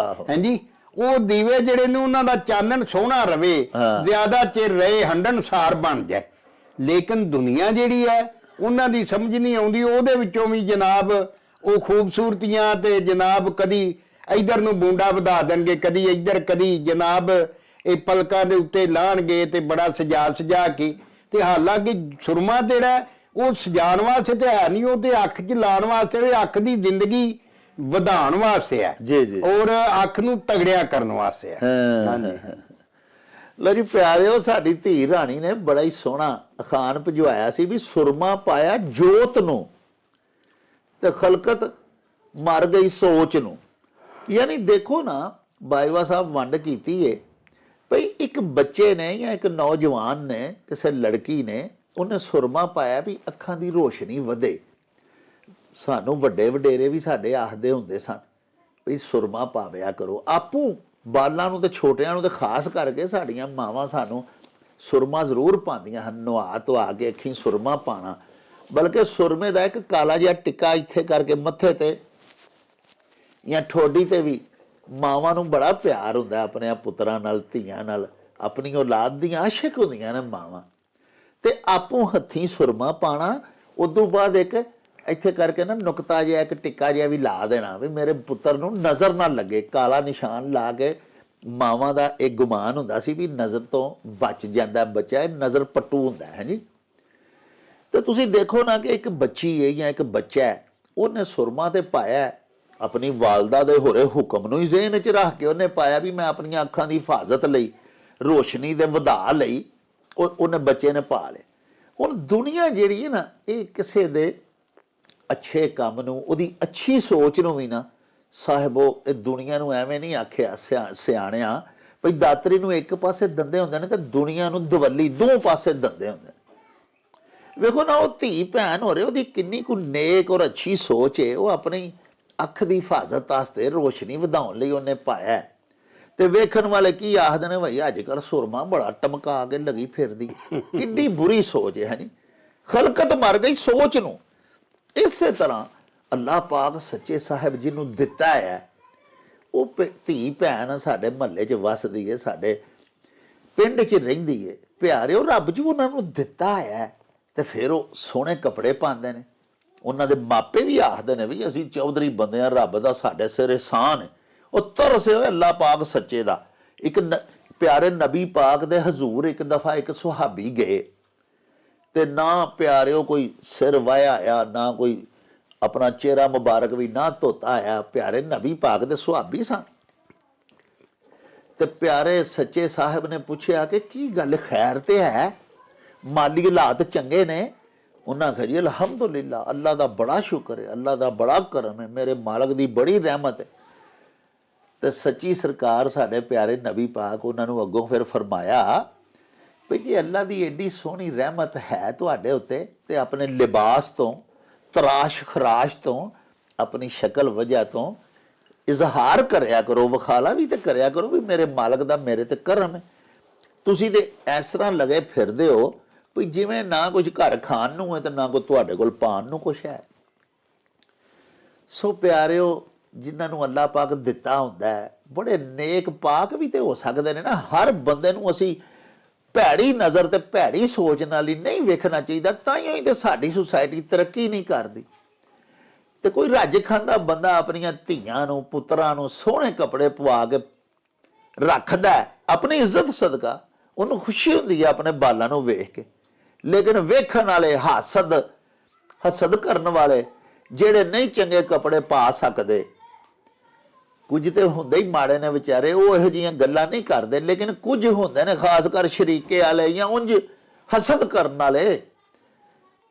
ਹਾਂਜੀ, ਉਹ ਦੀਵੇ ਜਿਹੜੇ ਨੇ ਉਹਨਾਂ ਦਾ ਚਾਨਣ ਸੋਹਣਾ ਰਵੇ, ਜ਼ਿਆਦਾ ਚਿਰ ਰਹੇ, ਹੰਡਣਸਾਰ ਬਣ ਜਾਏ। ਲੇਕਿਨ ਦੁਨੀਆ ਜਿਹੜੀ ਹੈ ਉਹਨਾਂ ਦੀ ਸਮਝ ਨਹੀਂ ਆਉਂਦੀ, ਉਹਦੇ ਵਿੱਚੋਂ ਵੀ ਜਨਾਬ ਉਹ ਖੂਬਸੂਰਤੀਆਂ ਤੇ ਜਨਾਬ ਕਦੀ ਇਧਰ ਨੂੰ ਬੂੰਡਾ ਵਧਾ ਦੇਣਗੇ, ਕਦੀ ਇੱਧਰ, ਕਦੀ ਜਨਾਬ ਇਹ ਪਲਕਾਂ ਦੇ ਉੱਤੇ ਲਾਣਗੇ ਤੇ ਬੜਾ ਸਜਾ ਕੇ। ਤੇ ਹਾਲਾਂਕਿ ਸੁਰਮਾ ਜਿਹੜਾ ਉਹ ਸਜਾਉਣ ਵਾਸਤੇ ਤੇ ਹੈ ਨਹੀਂ, ਉਹ ਤੇ ਅੱਖ 'ਚ ਲਾਉਣ ਵਾਸਤੇ, ਵੀ ਅੱਖ ਦੀ ਜ਼ਿੰਦਗੀ ਵਧਾਉਣ ਵਾਸਤੇ ਹੈ ਜੀ, ਔਰ ਅੱਖ ਨੂੰ ਤਗੜਿਆ ਕਰਨ ਵਾਸਤੇ ਹੈ। ਹਾਂਜੀ
ਲਓ ਜੀ ਪਿਆਰਿਓ, ਸਾਡੀ ਧੀ ਰਾਣੀ ਨੇ ਬੜਾ ਹੀ ਸੋਹਣਾ ਅਖਾਣ ਭਜਵਾਇਆ ਸੀ ਵੀ ਸੁਰਮਾ ਪਾਇਆ ਜੋਤ ਨੂੰ ਤੇ ਖਲਕਤ ਮਰ ਗਈ ਸੋਚ ਨੂੰ। ਯਾਨੀ ਦੇਖੋ ਨਾ, ਬਾਜਵਾ ਸਾਹਿਬ ਵੰਡ ਕੀਤੀ ਏ ਭਈ ਇੱਕ ਬੱਚੇ ਨੇ ਜਾਂ ਇੱਕ ਨੌਜਵਾਨ ਨੇ, ਕਿਸੇ ਲੜਕੀ ਨੇ, ਉਹਨੇ ਸੁਰਮਾ ਪਾਇਆ ਵੀ ਅੱਖਾਂ ਦੀ ਰੋਸ਼ਨੀ ਵਧੇ। ਸਾਨੂੰ ਵੱਡੇ ਵਡੇਰੇ ਵੀ ਸਾਡੇ ਆਖਦੇ ਹੁੰਦੇ ਸਨ ਵੀ ਸੁਰਮਾ ਪਾਵਿਆ ਕਰੋ। ਆਪੂ ਬਾਲਾਂ ਨੂੰ ਤੇ ਛੋਟਿਆਂ ਨੂੰ ਤੇ ਖਾਸ ਕਰਕੇ ਸਾਡੀਆਂ ਮਾਵਾਂ ਸਾਨੂੰ ਸੁਰਮਾ ਜ਼ਰੂਰ ਪਾਉਂਦੀਆਂ ਹਨ, ਨਵਾ ਧਵਾ ਕੇ ਅੱਖੀਂ ਸੁਰਮਾ ਪਾਣਾ। ਬਲਕਿ ਸੁਰਮੇ ਦਾ ਇੱਕ ਕਾਲਾ ਜਿਹਾ ਟਿੱਕਾ ਇੱਥੇ ਕਰਕੇ ਮੱਥੇ ਤੇ ਜਾਂ ਠੋਡੀ ਤੇ ਵੀ ਮਾਵਾਂ ਨੂੰ ਬੜਾ ਪਿਆਰ ਹੁੰਦਾ ਆਪਣੇ ਪੁੱਤਰਾਂ ਨਾਲ, ਧੀਆਂ ਨਾਲ। ਆਪਣੀ ਔਲਾਦ ਦੀਆਂ ਆਸ਼ਿਕ ਹੁੰਦੀਆਂ ਨੇ ਮਾਵਾਂ। ਤੇ ਆਪੂ ਹੱਥੀਂ ਸੁਰਮਾ ਪਾਣਾ, ਉਦੋਂ ਬਾਅਦ ਇੱਕ ਇੱਥੇ ਕਰਕੇ ਨਾ ਨੁਕਤਾ ਜਿਹਾ, ਇੱਕ ਟਿੱਕਾ ਜਿਹਾ ਵੀ ਲਾ ਦੇਣਾ ਵੀ ਮੇਰੇ ਪੁੱਤਰ ਨੂੰ ਨਜ਼ਰ ਨਾ ਲੱਗੇ। ਕਾਲਾ ਨਿਸ਼ਾਨ ਲਾ ਕੇ ਮਾਵਾਂ ਦਾ ਇੱਕ ਗੁਮਾਨ ਹੁੰਦਾ ਸੀ ਵੀ ਨਜ਼ਰ ਤੋਂ ਬਚ ਜਾਂਦਾ ਬੱਚਾ, ਇਹ ਨਜ਼ਰ ਪੱਟੂ ਹੁੰਦਾ ਹੈ ਜੀ। ਤੇ ਤੁਸੀਂ ਦੇਖੋ ਨਾ ਕਿ ਇੱਕ ਬੱਚੀ ਹੈ ਜਾਂ ਇੱਕ ਬੱਚਾ ਹੈ, ਉਹਨੇ ਸੁਰਮਾ ਤੇ ਪਾਇਆ ਆਪਣੀ ਵਾਲਦਾ ਦੇ ਹੋਰੇ ਹੁਕਮ ਨੂੰ ਹੀ ਜ਼ਿਹਨ 'ਚ ਰੱਖ ਕੇ ਉਹਨੇ ਪਾਇਆ ਵੀ ਮੈਂ ਆਪਣੀਆਂ ਅੱਖਾਂ ਦੀ ਹਿਫਾਜ਼ਤ ਲਈ, ਰੋਸ਼ਨੀ ਦੇ ਵਧਾ ਲਈ ਉਹਨੇ ਬੱਚੇ ਨੇ ਪਾ ਲਿਆ। ਹੁਣ ਦੁਨੀਆ ਜਿਹੜੀ ਹੈ ਨਾ, ਇਹ ਕਿਸੇ ਦੇ ਅੱਛੇ ਕੰਮ ਨੂੰ, ਉਹਦੀ ਅੱਛੀ ਸੋਚ ਨੂੰ ਵੀ ਨਾ ਸਾਹਿਬੋ, ਇਹ ਦੁਨੀਆ ਨੂੰ ਐਵੇਂ ਨਹੀਂ ਆਖਿਆ ਸਿਆਣਿਆ ਭਈ ਦਾਤਰੀ ਨੂੰ ਇੱਕ ਪਾਸੇ ਦੰਦੇ ਹੁੰਦੇ ਨੇ ਤੇ ਦੁਨੀਆ ਨੂੰ ਦਵੱਲੀ ਦੋ ਪਾਸੇ ਦੰਦੇ ਹੁੰਦੇ ਨੇ। ਵੇਖੋ ਨਾ, ਉਹ ਧੀ ਭੈਣ ਹੋ ਰਹੇ, ਉਹਦੀ ਕਿੰਨੀ ਕੁ ਨੇਕ ਔਰ ਅੱਛੀ ਸੋਚ ਹੈ। ਉਹ ਆਪਣੀ ਅੱਖ ਦੀ ਹਿਫਾਜ਼ਤ ਵਾਸਤੇ, ਰੋਸ਼ਨੀ ਵਧਾਉਣ ਲਈ ਉਹਨੇ ਪਾਇਆ। ਤੇ ਵੇਖਣ ਵਾਲੇ ਕੀ ਆਖਦੇ ਨੇ, ਭਾਈ ਅੱਜ ਕੱਲ੍ਹ ਸੁਰਮਾ ਬੜਾ ਟਮਕਾ ਕੇ ਲੱਗੀ ਫਿਰਦੀ। ਕਿੱਡੀ ਬੁਰੀ ਸੋਚ ਹੈ ਜੀ, ਖਲਕਤ ਮਰ ਗਈ ਸੋਚ ਨੂੰ। ਇਸੇ ਤਰ੍ਹਾਂ ਅੱਲਾਹ ਪਾਕ ਸੱਚੇ ਸਾਹਿਬ ਜਿਹਨੂੰ ਦਿੱਤਾ ਹੈ, ਉਹ ਧੀ ਭੈਣ ਸਾਡੇ ਮਹੱਲੇ 'ਚ ਵੱਸਦੀ ਹੈ, ਸਾਡੇ ਪਿੰਡ 'ਚ ਰਹਿੰਦੀ ਹੈ। ਪਿਆਰਿਓ, ਰੱਬ ਜੀ ਉਹਨਾਂ ਨੂੰ ਦਿੱਤਾ ਹੈ ਤੇ ਫਿਰ ਉਹ ਸੋਹਣੇ ਕੱਪੜੇ ਪਾਉਂਦੇ ਨੇ। ਉਹਨਾਂ ਦੇ ਮਾਪੇ ਵੀ ਆਖਦੇ ਨੇ ਵੀ ਅਸੀਂ ਚੌਧਰੀ ਬੰਦੇ ਹਾਂ, ਰੱਬ ਦਾ ਸਾਡੇ ਸਿਰ ਇਹਸਾਨ ਹੈ। ਉਹ ਤਰਸੇ ਹੋਏ ਅੱਲਾਹ ਪਾਕ ਸੱਚੇ ਦਾ। ਇੱਕ ਪਿਆਰੇ ਨਬੀ ਪਾਕ ਦੇ ਹਜ਼ੂਰ ਇੱਕ ਦਫਾ ਇੱਕ ਸੁਹਾਬੀ ਗਏ ਤੇ ਨਾ ਪਿਆਰਿਓ ਕੋਈ ਸਿਰ ਵਾਇਆ ਆ, ਨਾ ਕੋਈ ਆਪਣਾ ਚਿਹਰਾ ਮੁਬਾਰਕ ਵੀ ਨਾ ਧੋਤਾ ਆਇਆ। ਪਿਆਰੇ ਨਬੀ ਪਾਕ ਦੇ ਸੁਹਾਬੀ ਸਨ। ਤੇ ਪਿਆਰੇ ਸੱਚੇ ਸਾਹਿਬ ਨੇ ਪੁੱਛਿਆ ਕਿ ਕੀ ਗੱਲ, ਖੈਰ ਤੇ ਹੈ, ਮਾਲੀ ਹਾਲਾਤ ਚੰਗੇ ਨੇ? ਉਹਨਾਂ ਆਖਿਆ ਜੀ ਅਲਹਮਦੁਲਿਲਾ, ਅੱਲਾ ਦਾ ਬੜਾ ਸ਼ੁਕਰ ਹੈ, ਅੱਲਾ ਦਾ ਬੜਾ ਕਰਮ ਹੈ, ਮੇਰੇ ਮਾਲਕ ਦੀ ਬੜੀ ਰਹਿਮਤ ਹੈ। ਤੇ ਸੱਚੀ ਸਰਕਾਰ ਸਾਡੇ ਪਿਆਰੇ ਨਬੀ ਪਾਕ ਉਹਨਾਂ ਨੂੰ ਅੱਗੋਂ ਫਿਰ ਫਰਮਾਇਆ ਵੀ ਜੇ ਅੱਲਾ ਦੀ ਏਡੀ ਸੋਹਣੀ ਰਹਿਮਤ ਹੈ ਤੁਹਾਡੇ ਉੱਤੇ ਤੇ ਆਪਣੇ ਲਿਬਾਸ ਤੋਂ, ਤਰਾਸ਼ ਖਰਾਸ਼ ਤੋਂ, ਆਪਣੀ ਸ਼ਕਲ ਵਜ੍ਹਾ ਤੋਂ ਇਜ਼ਹਾਰ ਕਰਿਆ ਕਰੋ, ਵਿਖਾਲਾ ਵੀ ਤੇ ਕਰਿਆ ਕਰੋ ਵੀ ਮੇਰੇ ਮਾਲਕ ਦਾ ਮੇਰੇ ਤੇ ਕਰਮ ਹੈ। ਤੁਸੀਂ ਤੇ ਇਸ ਤਰ੍ਹਾਂ ਲਗੇ ਫਿਰਦੇ ਹੋ ਵੀ ਜਿਵੇਂ ਨਾ ਕੁਝ ਘਰ ਖਾਣ ਨੂੰ ਹੈ ਤੇ ਨਾ ਕੋਈ ਤੁਹਾਡੇ ਕੋਲ ਪਾਣ ਨੂੰ ਕੁਛ ਹੈ। ਸੋ ਪਿਆਰਿਓ, ਜਿਨ੍ਹਾਂ ਨੂੰ ਅੱਲਾਹ ਪਾਕ ਦਿੱਤਾ ਹੁੰਦਾ ਹੈ, ਬੜੇ ਨੇਕ ਪਾਕ ਵੀ ਤੇ ਹੋ ਸਕਦੇ ਨੇ ਨਾ। ਹਰ ਬੰਦੇ ਨੂੰ ਅਸੀਂ ਭੈੜੀ ਨਜ਼ਰ ਤੇ ਭੈੜੀ ਸੋਚ ਨਾਲ ਹੀ ਨਹੀਂ ਵੇਖਣਾ ਚਾਹੀਦਾ। ਤਾਂਹੀਓ ਹੀ ਤੇ ਸਾਡੀ ਸੁਸਾਇਟੀ ਤਰੱਕੀ ਨਹੀਂ ਕਰਦੀ। ਤੇ ਕੋਈ ਰੱਜ ਖਾਂਦਾ ਬੰਦਾ ਆਪਣੀਆਂ ਧੀਆਂ ਨੂੰ, ਪੁੱਤਰਾਂ ਨੂੰ ਸੋਹਣੇ ਕੱਪੜੇ ਪਵਾ ਕੇ ਰੱਖਦਾ ਆਪਣੀ ਇੱਜ਼ਤ ਸਦਕਾ, ਉਹਨੂੰ ਖੁਸ਼ੀ ਹੁੰਦੀ ਹੈ ਆਪਣੇ ਬਾਲਾਂ ਨੂੰ ਵੇਖ ਕੇ। ਲੇਕਿਨ ਵੇਖਣ ਵਾਲੇ, ਹਸਦ ਕਰਨ ਵਾਲੇ, ਜਿਹੜੇ ਨਹੀਂ ਚੰਗੇ ਕੱਪੜੇ ਪਾ ਸਕਦੇ, ਕੁਝ ਤੇ ਹੁੰਦੇ ਹੀ ਮਾੜੇ ਨੇ ਵਿਚਾਰੇ, ਉਹ ਇਹੋ ਜਿਹੀਆਂ ਗੱਲਾਂ ਨਹੀਂ ਕਰਦੇ। ਲੇਕਿਨ ਕੁਝ ਹੁੰਦੇ ਨੇ ਖਾਸ ਕਰ ਸ਼ਰੀਕੇ ਵਾਲੇ ਜਾਂ ਉਂਝ ਹਸਦ ਕਰਨ ਵਾਲੇ,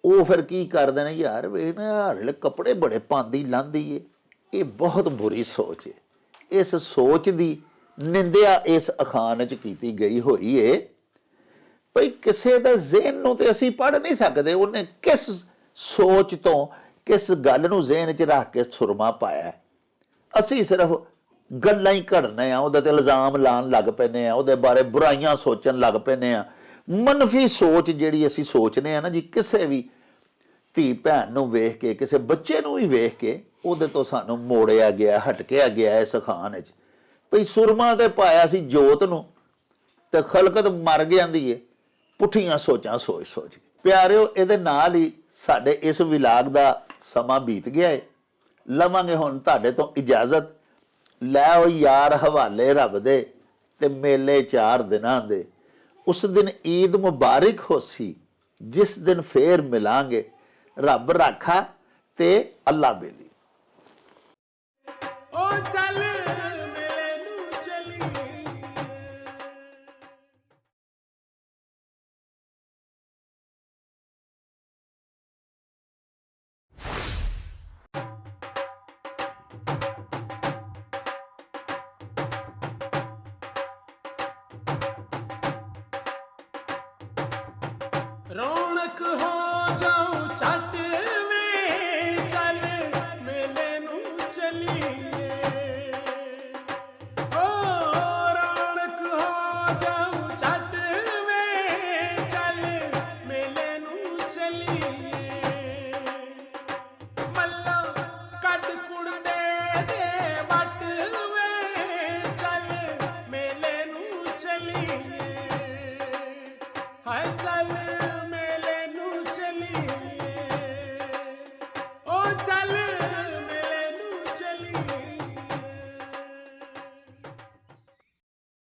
ਉਹ ਫਿਰ ਕੀ ਕਰਦੇ ਨੇ, ਯਾਰ ਵੇਖ ਨਾ ਹਲੇ ਕੱਪੜੇ ਬੜੇ ਪਾਉਂਦੀ ਲਾਂਦੀ ਏ। ਇਹ ਬਹੁਤ ਬੁਰੀ ਸੋਚ ਹੈ। ਇਸ ਸੋਚ ਦੀ ਨਿੰਦਿਆ ਇਸ ਅਖਾਣ 'ਚ ਕੀਤੀ ਗਈ ਹੋਈ ਏ। ਭਈ ਕਿਸੇ ਦਾ ਜ਼ਿਹਨ ਨੂੰ ਤੇ ਅਸੀਂ ਪੜ੍ਹ ਨਹੀਂ ਸਕਦੇ, ਉਹਨੇ ਕਿਸ ਸੋਚ ਤੋਂ, ਕਿਸ ਗੱਲ ਨੂੰ ਜ਼ਿਹਨ 'ਚ ਰੱਖ ਕੇ ਸੁਰਮਾ ਪਾਇਆ। ਅਸੀਂ ਸਿਰਫ ਗੱਲਾਂ ਹੀ ਘੜਨੇ ਆ, ਉਹਦੇ ਤੇ ਇਲਜ਼ਾਮ ਲਾਉਣ ਲੱਗ ਪੈਨੇ ਆ, ਉਹਦੇ ਬਾਰੇ ਬੁਰਾਈਆਂ ਸੋਚਣ ਲੱਗ ਪੈਨੇ ਆ। ਮਨਫੀ ਸੋਚ ਜਿਹੜੀ ਅਸੀਂ ਸੋਚਨੇ ਆ ਨਾ ਜੀ, ਕਿਸੇ ਵੀ ਧੀ ਭੈਣ ਨੂੰ ਵੇਖ ਕੇ, ਕਿਸੇ ਬੱਚੇ ਨੂੰ ਵੀ ਵੇਖ ਕੇ, ਉਹਦੇ ਤੋਂ ਸਾਨੂੰ ਮੋੜਿਆ ਗਿਆ, ਹਟਕਿਆ ਗਿਆ ਇਸ ਖਾਨ ਵਿੱਚ। ਭਈ ਸੁਰਮਾ ਤੇ ਪਾਇਆ ਸੀ ਜੋਤ ਨੂੰ ਤੇ ਖਲਕਤ ਮਰ ਜਾਂਦੀ ਏ ਪੁੱਠੀਆਂ ਸੋਚਾਂ ਸੋਚ ਸੋਚ ਕੇ। ਪਿਆਰਿਓ, ਇਹਦੇ ਨਾਲ ਹੀ ਸਾਡੇ ਇਸ ਵਿਲਾਗ ਦਾ ਸਮਾਂ ਬੀਤ ਗਿਆ ਏ। ਲਵਾਂਗੇ ਹੁਣ ਤੁਹਾਡੇ ਤੋਂ ਇਜਾਜ਼ਤ। ਲੈ ਉਹ ਯਾਰ ਹਵਾਲੇ ਰੱਬ ਦੇ ਤੇ ਮੇਲੇ 4 ਦਿਨਾਂ ਦੇ। ਉਸ ਦਿਨ ਈਦ ਮੁਬਾਰਕ ਹੋਸੀ, ਜਿਸ ਦਿਨ ਫੇਰ ਮਿਲਾਂਗੇ। ਰੱਬ ਰਾਖਾ ਤੇ ਅੱਲਾ ਬੇਲੀ।
ਓ ਚੱਲ ਮੇਲੇ ਨੂੰ ਚਲੀ। ਰੌਣਕ ਹੋ ਜਾਊ ਛੱਟ ਵੇ, ਚੱਲ ਮੇਲੇ ਨੂੰ ਚਲੀਏ।